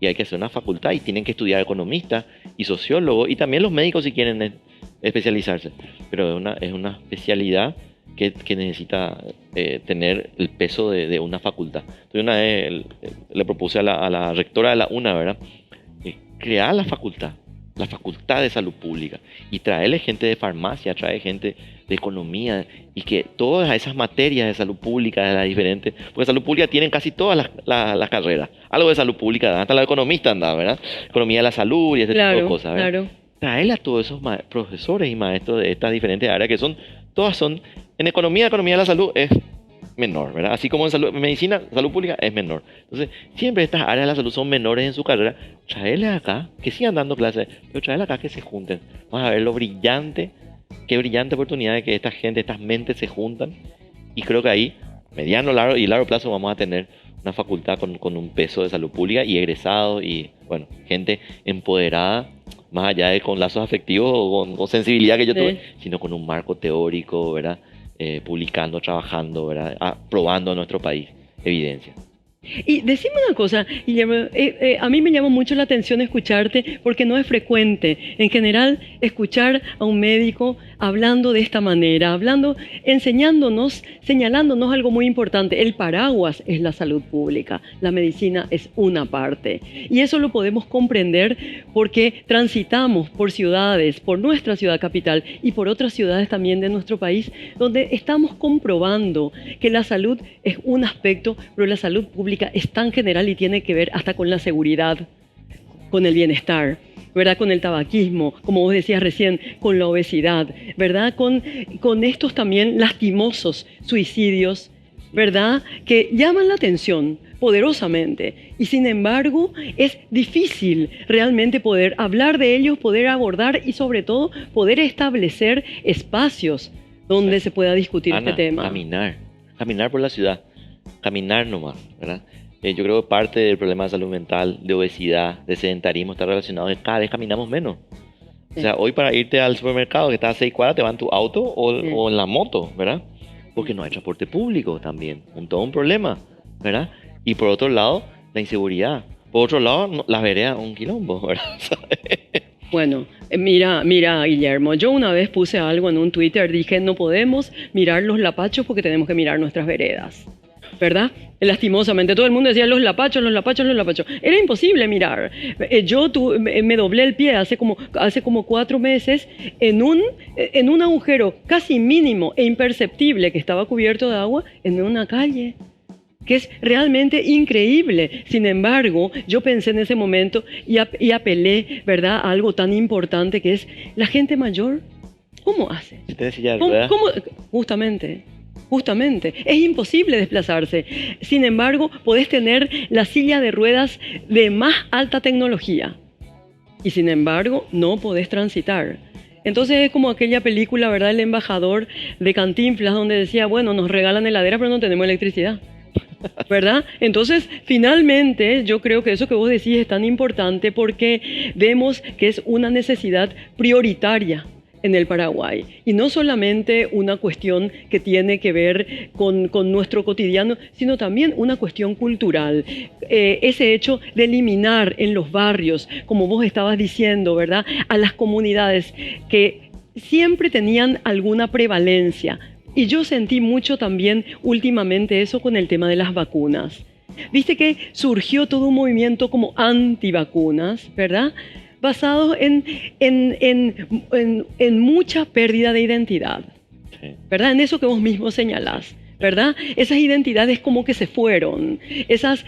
y hay que hacer una facultad y tienen que estudiar economistas y sociólogos y también los médicos si quieren especializarse, pero es una especialidad que necesita tener el peso de una facultad. Entonces una vez le propuse a la rectora de la UNA, ¿verdad? Crear la facultad de salud pública y traerle gente de farmacia, traer gente de economía y que todas esas materias de salud pública, de las diferentes, porque salud pública tienen casi todas las carreras, algo de salud pública, hasta la economista anda, ¿verdad? Economía de la salud y ese tipo de cosas, ¿verdad? Claro. Traerle a todos esos profesores y maestros de estas diferentes áreas que todas son, en economía de la salud es menor, ¿verdad? Así como en medicina, salud pública es menor. Entonces, siempre estas áreas de la salud son menores en su carrera. Traerles acá, que sigan dando clases, pero traerles acá que se junten. Vamos a ver qué brillante oportunidad de que esta gente, estas mentes se juntan. Y creo que ahí, mediano, largo y largo plazo, vamos a tener una facultad con un peso de salud pública y egresados y, bueno, gente empoderada, más allá de con lazos afectivos o con sensibilidad que yo tuve, sino con un marco teórico, ¿verdad? Publicando, trabajando, ¿verdad? Probando a nuestro país evidencia. Y decime una cosa, Guillermo, a mí me llama mucho la atención escucharte porque no es frecuente, en general, escuchar a un médico hablando de esta manera, enseñándonos, señalándonos algo muy importante. El paraguas es la salud pública, la medicina es una parte. Y eso lo podemos comprender porque transitamos por ciudades, por nuestra ciudad capital y por otras ciudades también de nuestro país, donde estamos comprobando que la salud es un aspecto, pero la salud pública es tan general y tiene que ver hasta con la seguridad, con el bienestar, ¿verdad? Con el tabaquismo, como vos decías recién, con la obesidad, ¿verdad? Con estos también lastimosos suicidios, ¿verdad? Que llaman la atención poderosamente y sin embargo es difícil realmente poder hablar de ellos, poder abordar y sobre todo poder establecer espacios donde se pueda discutir Ana, este tema. Caminar por la ciudad. Caminar nomás, ¿verdad? Yo creo que parte del problema de salud mental, de obesidad, de sedentarismo está relacionado con que cada vez caminamos menos. O sea, hoy para irte al supermercado que está a 6 cuadras te va en tu auto o en la moto, ¿verdad? Porque no hay transporte público también, todo un problema, ¿verdad? Y por otro lado, la inseguridad. Por otro lado, las veredas, un quilombo, ¿verdad? Bueno, mira, Guillermo, yo una vez puse algo en un Twitter, dije, no podemos mirar los lapachos porque tenemos que mirar nuestras veredas, ¿verdad? Lastimosamente, todo el mundo decía los lapachos. Era imposible mirar. Yo me doblé el pie hace como 4 meses en un agujero casi mínimo e imperceptible que estaba cubierto de agua en una calle. que es realmente increíble. Sin embargo, yo pensé en ese momento y apelé, ¿verdad?, a algo tan importante que es la gente mayor. ¿Cómo hace? Si tenés silla de ¿Cómo, ruedas, cómo? Justamente, es imposible desplazarse. Sin embargo, podés tener la silla de ruedas de más alta tecnología y sin embargo no podés transitar. Entonces es como aquella película, ¿verdad?, El embajador de Cantinflas, donde decía, bueno, nos regalan heladera pero no tenemos electricidad, ¿verdad? Entonces, finalmente, yo creo que eso que vos decís es tan importante porque vemos que es una necesidad prioritaria en el Paraguay. Y no solamente una cuestión que tiene que ver con nuestro cotidiano, sino también una cuestión cultural. Ese hecho de eliminar en los barrios, como vos estabas diciendo, ¿verdad?, a las comunidades que siempre tenían alguna prevalencia. Y yo sentí mucho también últimamente eso con el tema de las vacunas. Viste que surgió todo un movimiento como antivacunas, ¿verdad?, basados en mucha pérdida de identidad, sí. ¿verdad? En eso que vos mismo señalás, ¿verdad? Esas identidades como que se fueron, esas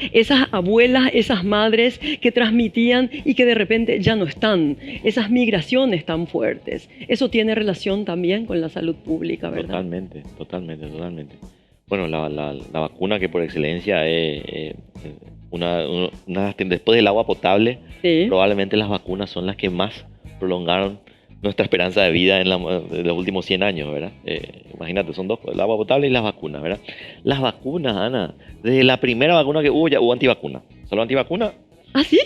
abuelas, esas madres que transmitían y que de repente ya no están, esas migraciones tan fuertes. Eso tiene relación también con la salud pública, ¿verdad? Totalmente. Bueno, la vacuna que por excelencia es después del agua potable, Sí. probablemente las vacunas son las que más prolongaron nuestra esperanza de vida en los últimos 100 años, ¿verdad? Imagínate, son dos, el agua potable y las vacunas, ¿verdad? Las vacunas, Ana, desde la primera vacuna que hubo, ya hubo antivacuna. Solo antivacuna. ¿Ah, sí?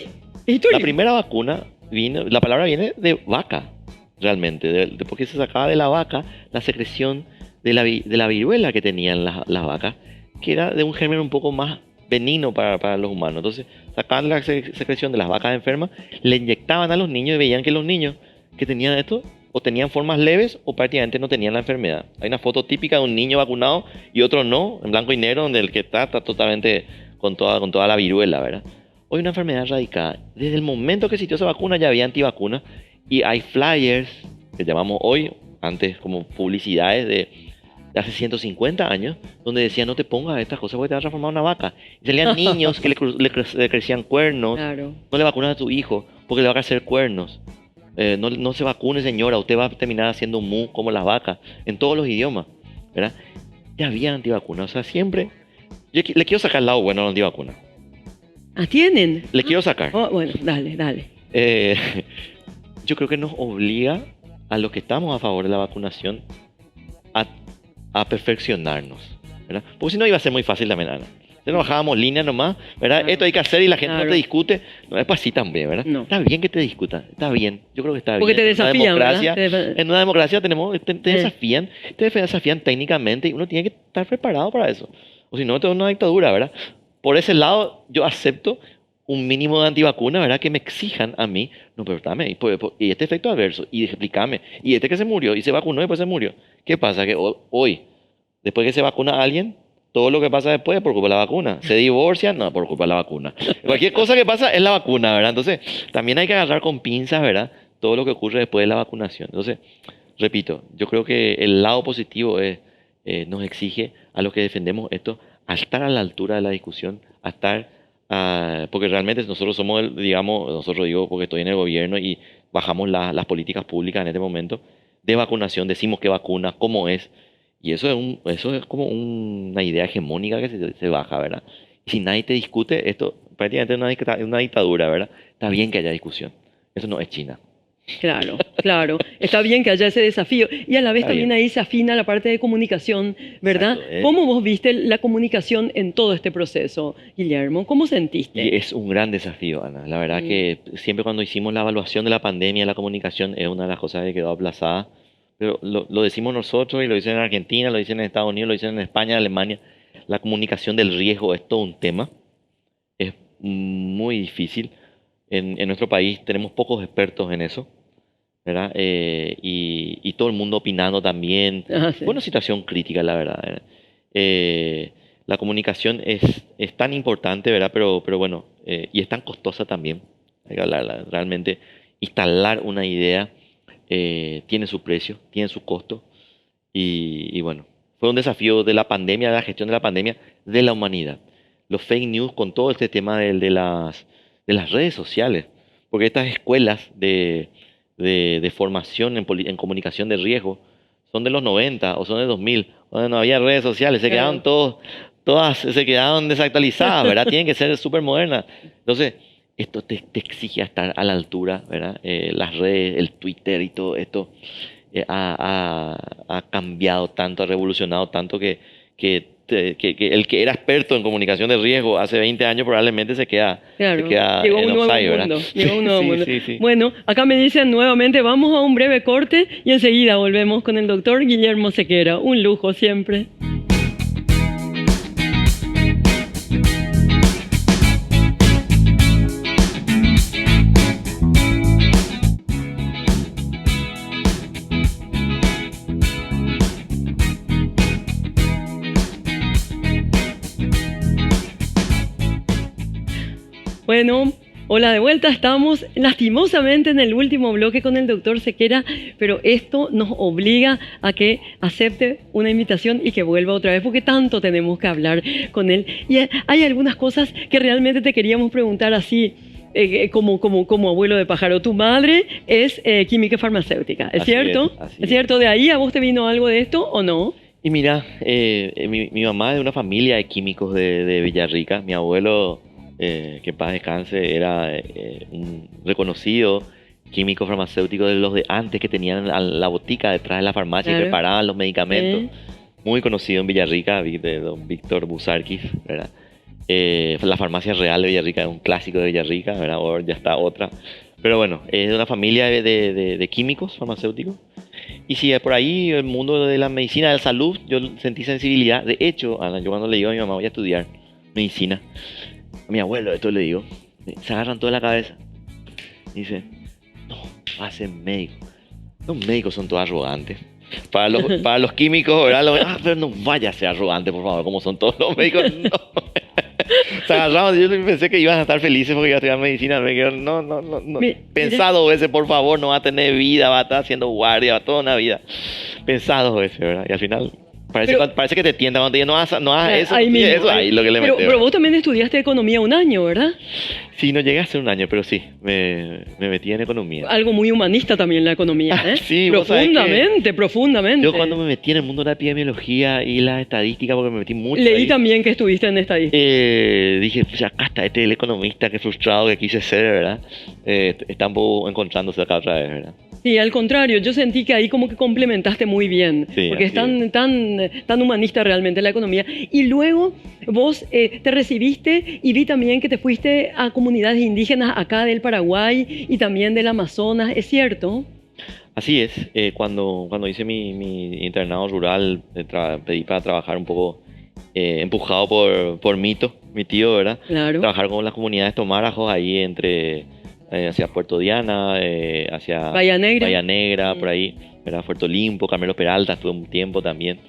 La primera vacuna, la palabra viene de vaca, realmente, porque se sacaba de la vaca la secreción de la viruela que tenían las vacas, que era de un germen un poco más benigno para los humanos. Entonces, sacaban la secreción de las vacas enfermas, le inyectaban a los niños y veían que los niños que tenían esto o tenían formas leves o prácticamente no tenían la enfermedad. Hay una foto típica de un niño vacunado y otro no, en blanco y negro, donde el que está totalmente con toda la viruela, ¿verdad? Hoy una enfermedad erradicada. Desde el momento que existió esa vacuna ya había antivacunas y hay flyers que llamamos hoy, antes como publicidades de hace 150 años, donde decían no te pongas estas cosas porque te vas a transformar en una vaca. Y salían niños que le crecían cuernos. Claro. No le vacunas a tu hijo porque le va a crecer cuernos. No se vacune, señora, usted va a terminar haciendo mu como las vacas, en todos los idiomas, ¿verdad? Ya había antivacunas, o sea, siempre. Le quiero sacar el lado bueno a la antivacuna. ¿Ah, tienen? Le quiero sacar. Oh, bueno, dale. Yo creo que nos obliga a los que estamos a favor de la vacunación a perfeccionarnos, ¿verdad? Porque si no iba a ser muy fácil también, Ana. Si no bajábamos línea nomás, ¿verdad? Claro. Esto hay que hacer y la gente Claro. no te discute. No es así también, ¿verdad? No. Está bien que te discutan, está bien. Yo creo que está Porque bien. te desafían, ¿verdad? En una democracia te desafían técnicamente y uno tiene que estar preparado para eso. O si no, esto es una dictadura, ¿verdad? Por ese lado, yo acepto un mínimo de antivacuna, ¿verdad? Que me exijan a mí, no, pero dame, y este efecto adverso, y explícame, y este que se murió, y se vacunó y después se murió. ¿Qué pasa? Que hoy, después que se vacuna a alguien, todo lo que pasa después es por culpa de la vacuna. Se divorcian, no, por culpa de la vacuna. Cualquier cosa que pasa es la vacuna, ¿verdad? Entonces, también hay que agarrar con pinzas, ¿verdad? Todo lo que ocurre después de la vacunación. Entonces, repito, yo creo que el lado positivo nos exige a los que defendemos esto a estar a la altura de la discusión, a estar, porque realmente nosotros somos, nosotros digo porque estoy en el gobierno y bajamos las políticas públicas en este momento de vacunación, decimos qué vacuna, cómo es, y eso es como una idea hegemónica que se baja, ¿verdad? Y si nadie te discute, esto prácticamente es una dictadura, ¿verdad? Está bien que haya discusión, eso no es China. Claro. Está bien que haya ese desafío. Y a la vez Está también bien. ahí se afina la parte de comunicación, ¿verdad? Exacto, ¿Cómo vos viste la comunicación en todo este proceso, Guillermo? ¿Cómo sentiste? Y es un gran desafío, Ana. La verdad que siempre cuando hicimos la evaluación de la pandemia, la comunicación es una de las cosas que quedó aplazada. Pero lo decimos nosotros y lo dicen en Argentina, lo dicen en Estados Unidos, lo dicen en España, Alemania. La comunicación del riesgo es todo un tema. Es muy difícil. En nuestro país tenemos pocos expertos en eso, ¿verdad? Y todo el mundo opinando también. Sí. Fue una situación crítica, la verdad, ¿verdad? La comunicación es tan importante, ¿verdad? Pero bueno, y es tan costosa también. Hay que hablarla. Realmente instalar una idea tiene su precio, tiene su costo. Y bueno, fue un desafío de la pandemia, de la gestión de la pandemia, de la humanidad. los fake news con todo este tema de las redes sociales. Porque estas escuelas de formación en comunicación de riesgo son de los 90 o son de 2000, donde no había redes sociales, se quedaron todas se quedaron desactualizadas, ¿verdad? Tienen que ser súper modernas. Entonces, esto te exige estar a la altura, ¿verdad? Las redes, el Twitter y todo esto ha cambiado tanto, ha revolucionado tanto que el que era experto en comunicación de riesgo hace 20 años probablemente se queda llegó en un nuevo offside, mundo. ¿verdad? Llegó un nuevo mundo. Sí. Bueno, acá me dicen nuevamente, vamos a un breve corte y enseguida volvemos con el doctor Guillermo Sequera. Un lujo siempre. Bueno, hola de vuelta, estamos lastimosamente en el último bloque con el doctor Sequera, pero esto nos obliga a que acepte una invitación y que vuelva otra vez, porque tanto tenemos que hablar con él. Y hay algunas cosas que realmente te queríamos preguntar así, como abuelo de pájaro. Tu madre es química farmacéutica, ¿es cierto? ¿Es cierto? ¿De ahí a vos te vino algo de esto o no? Y mira, mi mamá es de una familia de químicos de Villarrica. Mi abuelo, que en paz descanse, era un reconocido químico farmacéutico de los de antes, que tenían la botica detrás de la farmacia y preparaban los medicamentos. Muy conocido en Villarrica, de don Víctor Busarquis, ¿verdad? La farmacia real de Villarrica es un clásico de Villarrica, ¿verdad? Ahora ya está otra. Pero bueno, es de una familia de químicos farmacéuticos. Y si por ahí el mundo de la medicina, de la salud, yo sentí sensibilidad. De hecho, yo cuando le digo a mi mamá, voy a estudiar medicina, a mi abuelo esto le digo, se agarran toda la cabeza. Dice, no, va a ser médico. Los médicos son todos arrogantes. Para los químicos, ¿verdad? Pero no vaya a ser arrogante, por favor, como son todos los médicos. No. Se agarraban, yo pensé que iban a estar felices porque iba a estudiar medicina. Me dijeron, no. Pensá 2 veces, por favor, no va a tener vida, va a estar haciendo guardia, va a toda una vida. Pensá 2 veces, ¿verdad? Y al final parece que te tienta cuando te dicen, no hagas eso. Eso ahí lo que le metes. Pero vos también estudiaste economía 1 año, ¿verdad? Sí, no llegué a hacer 1 año, pero sí, me metí en economía. Algo muy humanista también la economía, ¿eh? Sí, profundamente. Yo cuando me metí en el mundo de la epidemiología y la estadística, porque me metí mucho Leí ahí, también que estuviste en estadística. dije, pues acá está, este es el economista que frustrado que quise ser, ¿verdad? Está un poco encontrándose acá otra vez, ¿verdad? Sí, al contrario, yo sentí que ahí como que complementaste muy bien, Sí, porque es tan humanista realmente la economía. Y luego vos te recibiste y vi también que te fuiste a comunidades indígenas acá del Paraguay y también del Amazonas, ¿es cierto? Así es, cuando hice mi internado rural, pedí para trabajar un poco, empujado por Mito, mi tío, ¿verdad? Claro. Trabajar con las comunidades tomarajos ahí hacia Puerto Diana, hacia Bahía Negra. Por ahí, ¿verdad? Puerto Limpo, Carmelo Peralta, estuve un tiempo también.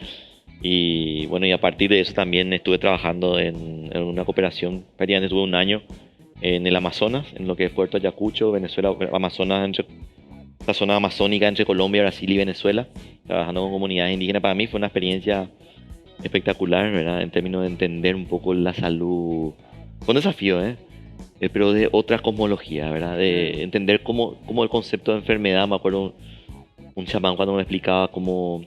Y bueno, y a partir de eso también estuve trabajando en una cooperación, prácticamente estuve 1 año en el Amazonas, en lo que es Puerto Ayacucho, Venezuela, Amazonas, la zona amazónica entre Colombia, Brasil y Venezuela, trabajando con comunidades indígenas. Para mí fue una experiencia espectacular, ¿verdad? En términos de entender un poco la salud. Fue un desafío, pero de otra cosmología, ¿verdad? De entender cómo el concepto de enfermedad. Me acuerdo un chamán cuando me explicaba cómo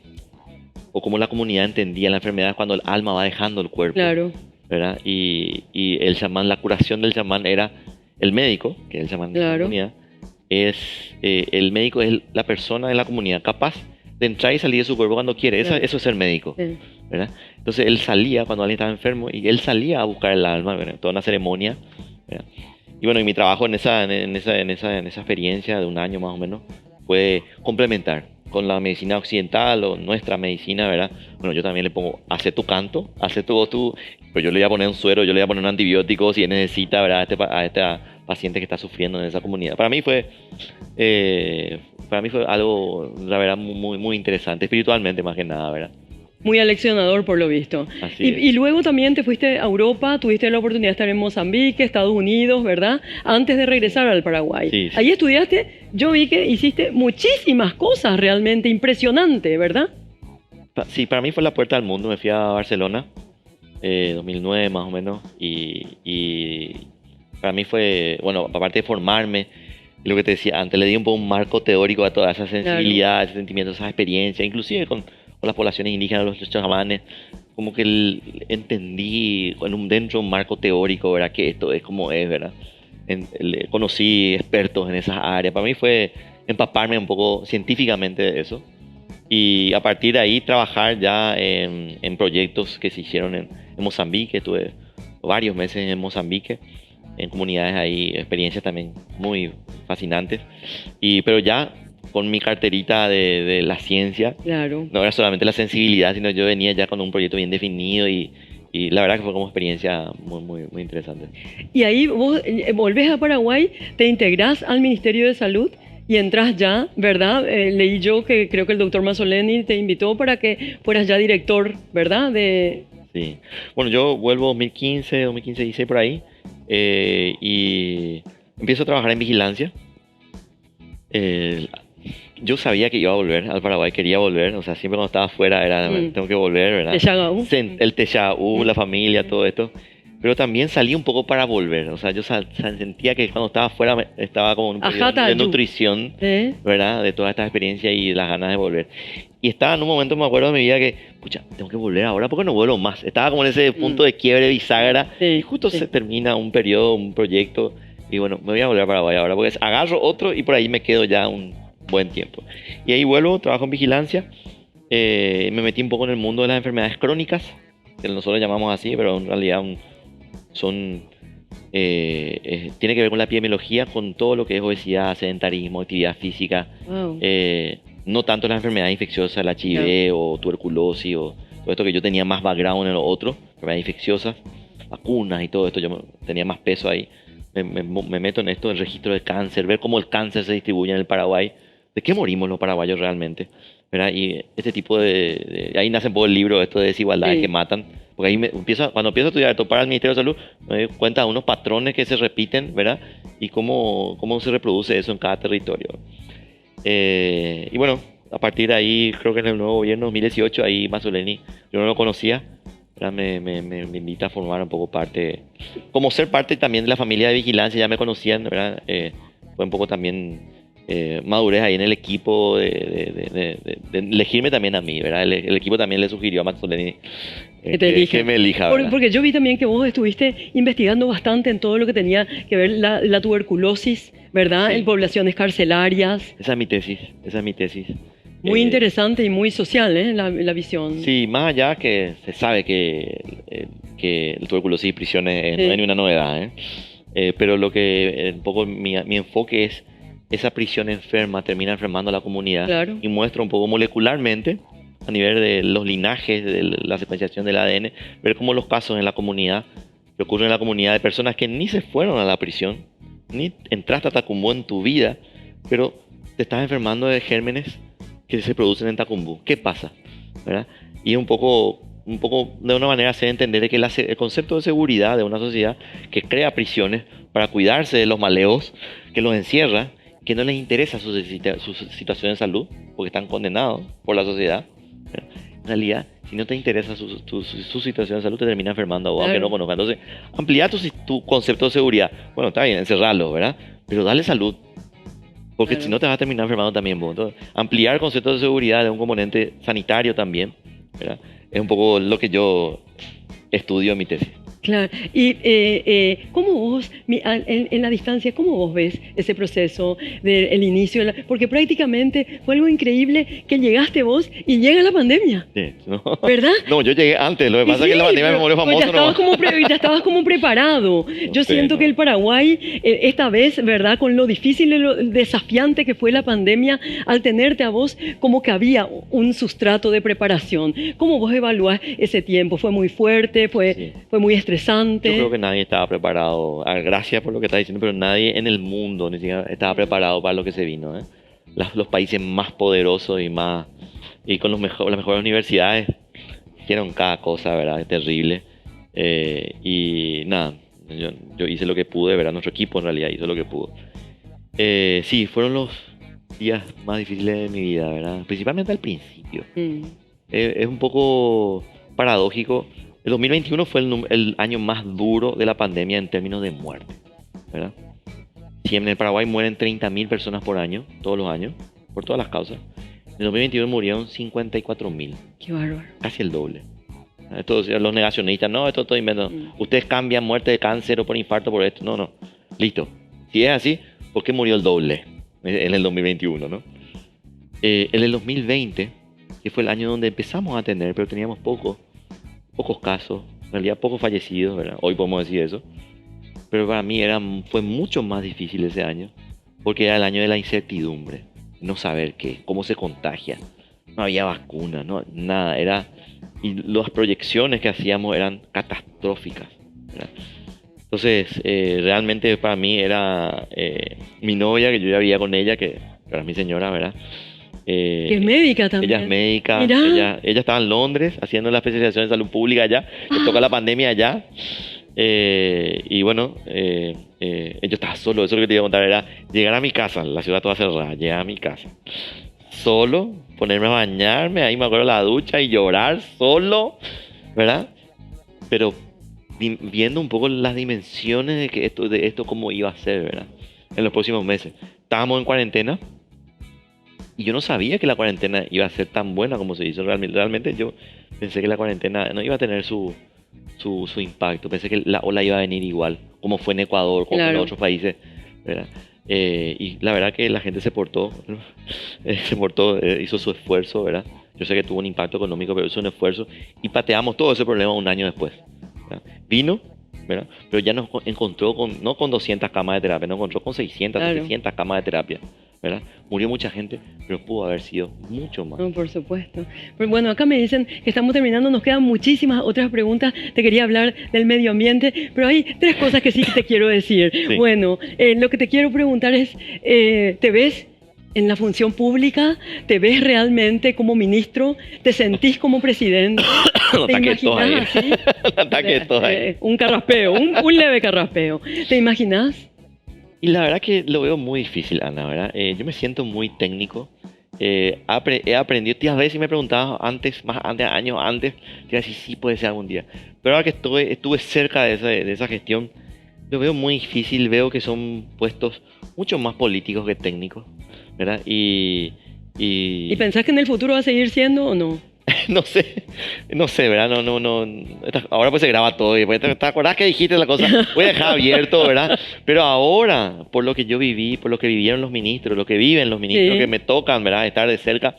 la comunidad entendía la enfermedad cuando el alma va dejando el cuerpo. Claro. ¿Verdad? Y el chamán, la curación del chamán era el médico, que es el chamán de la comunidad. El médico es la persona en la comunidad capaz de entrar y salir de su cuerpo cuando quiere. Eso es ser médico. Sí. ¿Verdad? Entonces él salía cuando alguien estaba enfermo y él salía a buscar el alma, ¿verdad? Toda una ceremonia, ¿verdad? Y bueno, y mi trabajo en esa experiencia de 1 año más o menos fue complementar con la medicina occidental o nuestra medicina, ¿verdad? Bueno, yo también le pongo, hace tu canto, hace tu, pero yo le voy a poner un suero, yo le voy a poner un antibiótico si él necesita, ¿verdad? A este paciente que está sufriendo en esa comunidad. Para mí fue algo, la verdad, muy, muy interesante, espiritualmente más que nada, ¿verdad? Muy aleccionador por lo visto. Y luego también te fuiste a Europa, tuviste la oportunidad de estar en Mozambique, Estados Unidos, ¿verdad? Antes de regresar al Paraguay. Sí. Ahí estudiaste, yo vi que hiciste muchísimas cosas realmente impresionantes, ¿verdad? Sí, para mí fue la puerta al mundo. Me fui a Barcelona, 2009 más o menos, y para mí fue, bueno, aparte de formarme, lo que te decía antes, le di un poco un marco teórico a toda esa sensibilidad, ese sentimiento, esa experiencia, inclusive con las poblaciones indígenas, los chamanes, como que entendí dentro de un marco teórico, ¿verdad? Que esto es como es, ¿verdad? Conocí expertos en esas áreas, para mí fue empaparme un poco científicamente de eso. Y a partir de ahí trabajar ya en proyectos que se hicieron en Mozambique. Estuve varios meses en Mozambique, en comunidades ahí, experiencias también muy fascinantes. Pero ya con mi carterita de la ciencia, Claro. no era solamente la sensibilidad, sino yo venía ya con un proyecto bien definido y la verdad que fue como experiencia muy, muy, muy interesante. Y ahí vos volvés a Paraguay, te integrás al Ministerio de Salud y entras ya, ¿verdad? Leí yo que creo que el doctor Mazzoleni te invitó para que fueras ya director, ¿verdad? Sí. Bueno, yo vuelvo 2015, 16 por ahí, y empiezo a trabajar en vigilancia. Yo sabía que iba a volver al Paraguay, quería volver, o sea, siempre cuando estaba afuera era, tengo que volver, ¿verdad? Texagaú. El Texagaú, la familia, todo esto. Pero también salí un poco para volver, o sea, yo sentía que cuando estaba afuera estaba como en un periodo de nutrición, ¿verdad? De toda esta experiencia y las ganas de volver. Y estaba en un momento, me acuerdo de mi vida que, pucha, tengo que volver ahora porque no vuelvo más. Estaba como en ese punto de quiebre, bisagra, y justo se termina un periodo, un proyecto, y bueno, me voy a volver a Paraguay ahora, porque agarro otro y por ahí me quedo ya un buen tiempo. Y ahí vuelvo, trabajo en vigilancia, me metí un poco en el mundo de las enfermedades crónicas, que nosotros llamamos así, pero en realidad tiene que ver con la epidemiología, con todo lo que es obesidad, sedentarismo, actividad física, no tanto las enfermedades infecciosas, el HIV o tuberculosis o todo esto, que yo tenía más background en lo otro, enfermedades infecciosas, vacunas y todo esto, yo tenía más peso ahí. Me meto en esto, el registro de cáncer, ver cómo el cáncer se distribuye en el Paraguay, de qué morimos los paraguayos realmente, ¿verdad? Y este tipo ahí nace un poco el libro, esto de desigualdades que matan, porque ahí cuando empiezo a estudiar esto para el Ministerio de Salud, me doy cuenta de unos patrones que se repiten, ¿verdad? Y cómo se reproduce eso en cada territorio. Y bueno, a partir de ahí, creo que en el nuevo gobierno 2018, ahí Mazzoleni, yo no lo conocía, me invita a formar un poco parte, como ser parte también de la familia de vigilancia, ya me conocían, ¿verdad? Fue un poco también madurez ahí en el equipo de elegirme también a mí, ¿verdad? El equipo también le sugirió a Mazzoleni que me elija, ¿verdad? Porque yo vi también que vos estuviste investigando bastante en todo lo que tenía que ver la tuberculosis, ¿verdad? Sí. En poblaciones carcelarias. Esa es mi tesis. Muy interesante y muy social, la visión. Sí, más allá que se sabe que el tuberculosis y prisiones no es ni una novedad, pero lo que un poco mi enfoque es esa prisión enferma termina enfermando a la comunidad, claro, y muestra un poco molecularmente a nivel de los linajes, de la secuenciación del ADN, ver cómo los casos en la comunidad, que ocurren en la comunidad de personas que ni se fueron a la prisión, ni entraste a Tacumbú en tu vida, pero te estás enfermando de gérmenes que se producen en Tacumbú. ¿Qué pasa? ¿Verdad? Y un poco de una manera hacer entender que el concepto de seguridad de una sociedad que crea prisiones para cuidarse de los maleos, que los encierra, que no les interesa su situación de salud, porque están condenados por la sociedad. ¿Verdad? En realidad, si no te interesa su situación de salud, te termina enfermando a vos, aunque no conozcas. Entonces, ampliar tu concepto de seguridad. Bueno, está bien, encerrarlo, ¿verdad? Pero dale salud. Porque si no te vas a terminar enfermando también vos. Entonces, ampliar el concepto de seguridad de un componente sanitario también, ¿verdad? Es un poco lo que yo estudio en mi tesis. Claro. Y ¿cómo vos, en la distancia, cómo vos ves ese proceso del inicio? Porque prácticamente fue algo increíble que llegaste vos y llega la pandemia. Sí, ¿no? ¿Verdad? No, yo llegué antes. Lo que pasa es que la pandemia me volvió famoso. Ya estabas como preparado. Yo siento que el Paraguay, esta vez, ¿verdad? Con lo difícil y lo desafiante que fue la pandemia, al tenerte a vos, como que había un sustrato de preparación. ¿Cómo vos evaluás ese tiempo? ¿Fue muy fuerte? ¿Fue muy estresante? Yo creo que nadie estaba preparado. Gracias por lo que estás diciendo, pero nadie en el mundo ni siquiera estaba preparado para lo que se vino. Los países más poderosos y con las mejores universidades hicieron cada cosa, ¿verdad? Es terrible. Y nada, yo hice lo que pude, ¿verdad? Nuestro equipo en realidad hizo lo que pudo. Sí, fueron los días más difíciles de mi vida, ¿verdad? Principalmente al principio. Es un poco paradójico, El 2021 fue el año más duro de la pandemia en términos de muerte, ¿verdad? Si en el Paraguay mueren 30.000 personas por año, todos los años, por todas las causas, en el 2021 murieron 54.000. Qué bárbaro. Casi el doble. Entonces, los negacionistas, no, esto es todo invento. Ustedes cambian muerte de cáncer o por infarto por esto. No, no. Listo. Si es así, ¿por qué murió el doble en el 2021, no? En el 2020, que fue el año donde empezamos a tener, pero teníamos pocos casos, en realidad pocos fallecidos, ¿verdad? Hoy podemos decir eso. Pero para mí fue mucho más difícil ese año, porque era el año de la incertidumbre, no saber qué, cómo se contagia. No había vacuna, no, nada. Y las proyecciones que hacíamos eran catastróficas, ¿verdad? Entonces, realmente para mí era mi novia, que yo ya vivía con ella, que era mi señora, ¿verdad? Que es médica también. Ella es médica. Mirá. Ella estaba en Londres haciendo la especialización en salud pública allá. Le toca la pandemia allá. Y bueno, yo estaba solo. Eso lo que te iba a contar era llegar a mi casa, la ciudad toda cerrada, llegar a mi casa solo, ponerme a bañarme, ahí me acuerdo la ducha y llorar solo, ¿verdad? Pero viendo un poco las dimensiones de esto cómo iba a ser, ¿verdad? En los próximos meses. Estábamos en cuarentena y yo no sabía que la cuarentena iba a ser tan buena como se hizo. Realmente yo pensé que la cuarentena no iba a tener su impacto. Pensé que la ola iba a venir igual, como fue en Ecuador, como en otros países, ¿verdad? Y la verdad que la gente se portó, hizo su esfuerzo, ¿verdad? Yo sé que tuvo un impacto económico, pero hizo un esfuerzo y pateamos todo ese problema un año después, ¿verdad? Vino, ¿verdad? Pero ya nos encontró no con 200 camas de terapia, nos encontró con 600, 700 camas de terapia, ¿verdad? Murió mucha gente, pero pudo haber sido mucho más. No, por supuesto. Pero bueno, acá me dicen que estamos terminando, nos quedan muchísimas otras preguntas. Te quería hablar del medio ambiente, pero hay 3 cosas que sí te quiero decir. Sí. Bueno, lo que te quiero preguntar es, ¿te ves en la función pública? ¿Te ves realmente como ministro? ¿Te sentís como presidente? ¿Te imaginas así? Un carraspeo, un leve carraspeo. ¿Te imaginas? Y la verdad que lo veo muy difícil, Ana, ¿verdad? Yo me siento muy técnico. He aprendido, a veces me preguntabas años antes, te iba a decir sí puede ser algún día. Pero ahora que estuve cerca de esa gestión, lo veo muy difícil. Veo que son puestos mucho más políticos que técnicos, ¿verdad? ¿Y pensás que en el futuro va a seguir siendo o no? No sé, ¿verdad? No. Ahora pues se graba todo. Y ¿te acordás que dijiste la cosa? Voy a dejar abierto, ¿verdad? Pero ahora, por lo que yo viví, por lo que vivieron los ministros, lo que viven los ministros, sí, que me tocan, ¿verdad? Estar de cerca,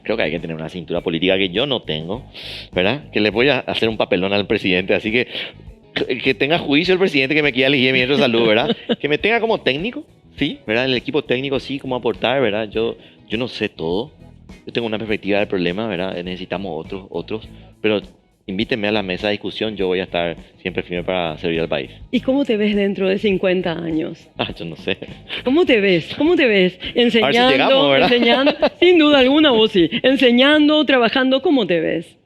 creo que hay que tener una cintura política que yo no tengo, ¿verdad? Que le voy a hacer un papelón al presidente. Así que tenga juicio el presidente que me quiera elegir ministro de salud, ¿verdad? Que me tenga como técnico, sí, ¿verdad? El equipo técnico sí, como aportar, ¿verdad? Yo no sé todo. Yo tengo una perspectiva del problema, ¿verdad? Necesitamos otros, pero invítenme a la mesa de discusión, yo voy a estar siempre firme para servir al país. ¿Y cómo te ves dentro de 50 años? Yo no sé. ¿Cómo te ves? Enseñando, a ver si llegamos, ¿verdad? Enseñando, sin duda alguna vos sí. Enseñando, trabajando, ¿cómo te ves?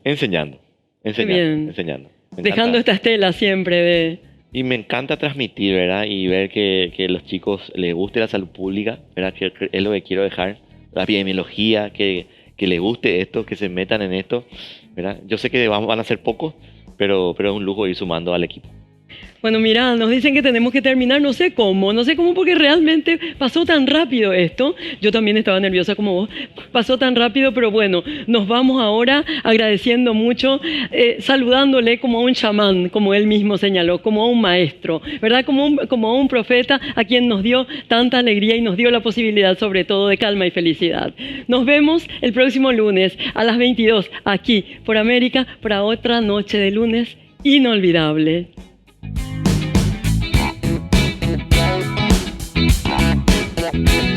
Enseñando. Dejando esta estela siempre de... Y me encanta transmitir, ¿verdad? Y ver que a los chicos les guste la salud pública, ¿verdad? Que es lo que quiero dejar. La epidemiología, que les guste esto, que se metan en esto, ¿verdad? Yo sé que van a ser pocos, pero es un lujo ir sumando al equipo. Bueno, mira, nos dicen que tenemos que terminar, no sé cómo porque realmente pasó tan rápido esto. Yo también estaba nerviosa como vos, pasó tan rápido, pero bueno, nos vamos ahora agradeciendo mucho, saludándole como a un chamán, como él mismo señaló, como a un maestro, ¿verdad? Como a un profeta a quien nos dio tanta alegría y nos dio la posibilidad sobre todo de calma y felicidad. Nos vemos el próximo lunes a las 22 aquí por América para otra noche de lunes inolvidable. Yeah.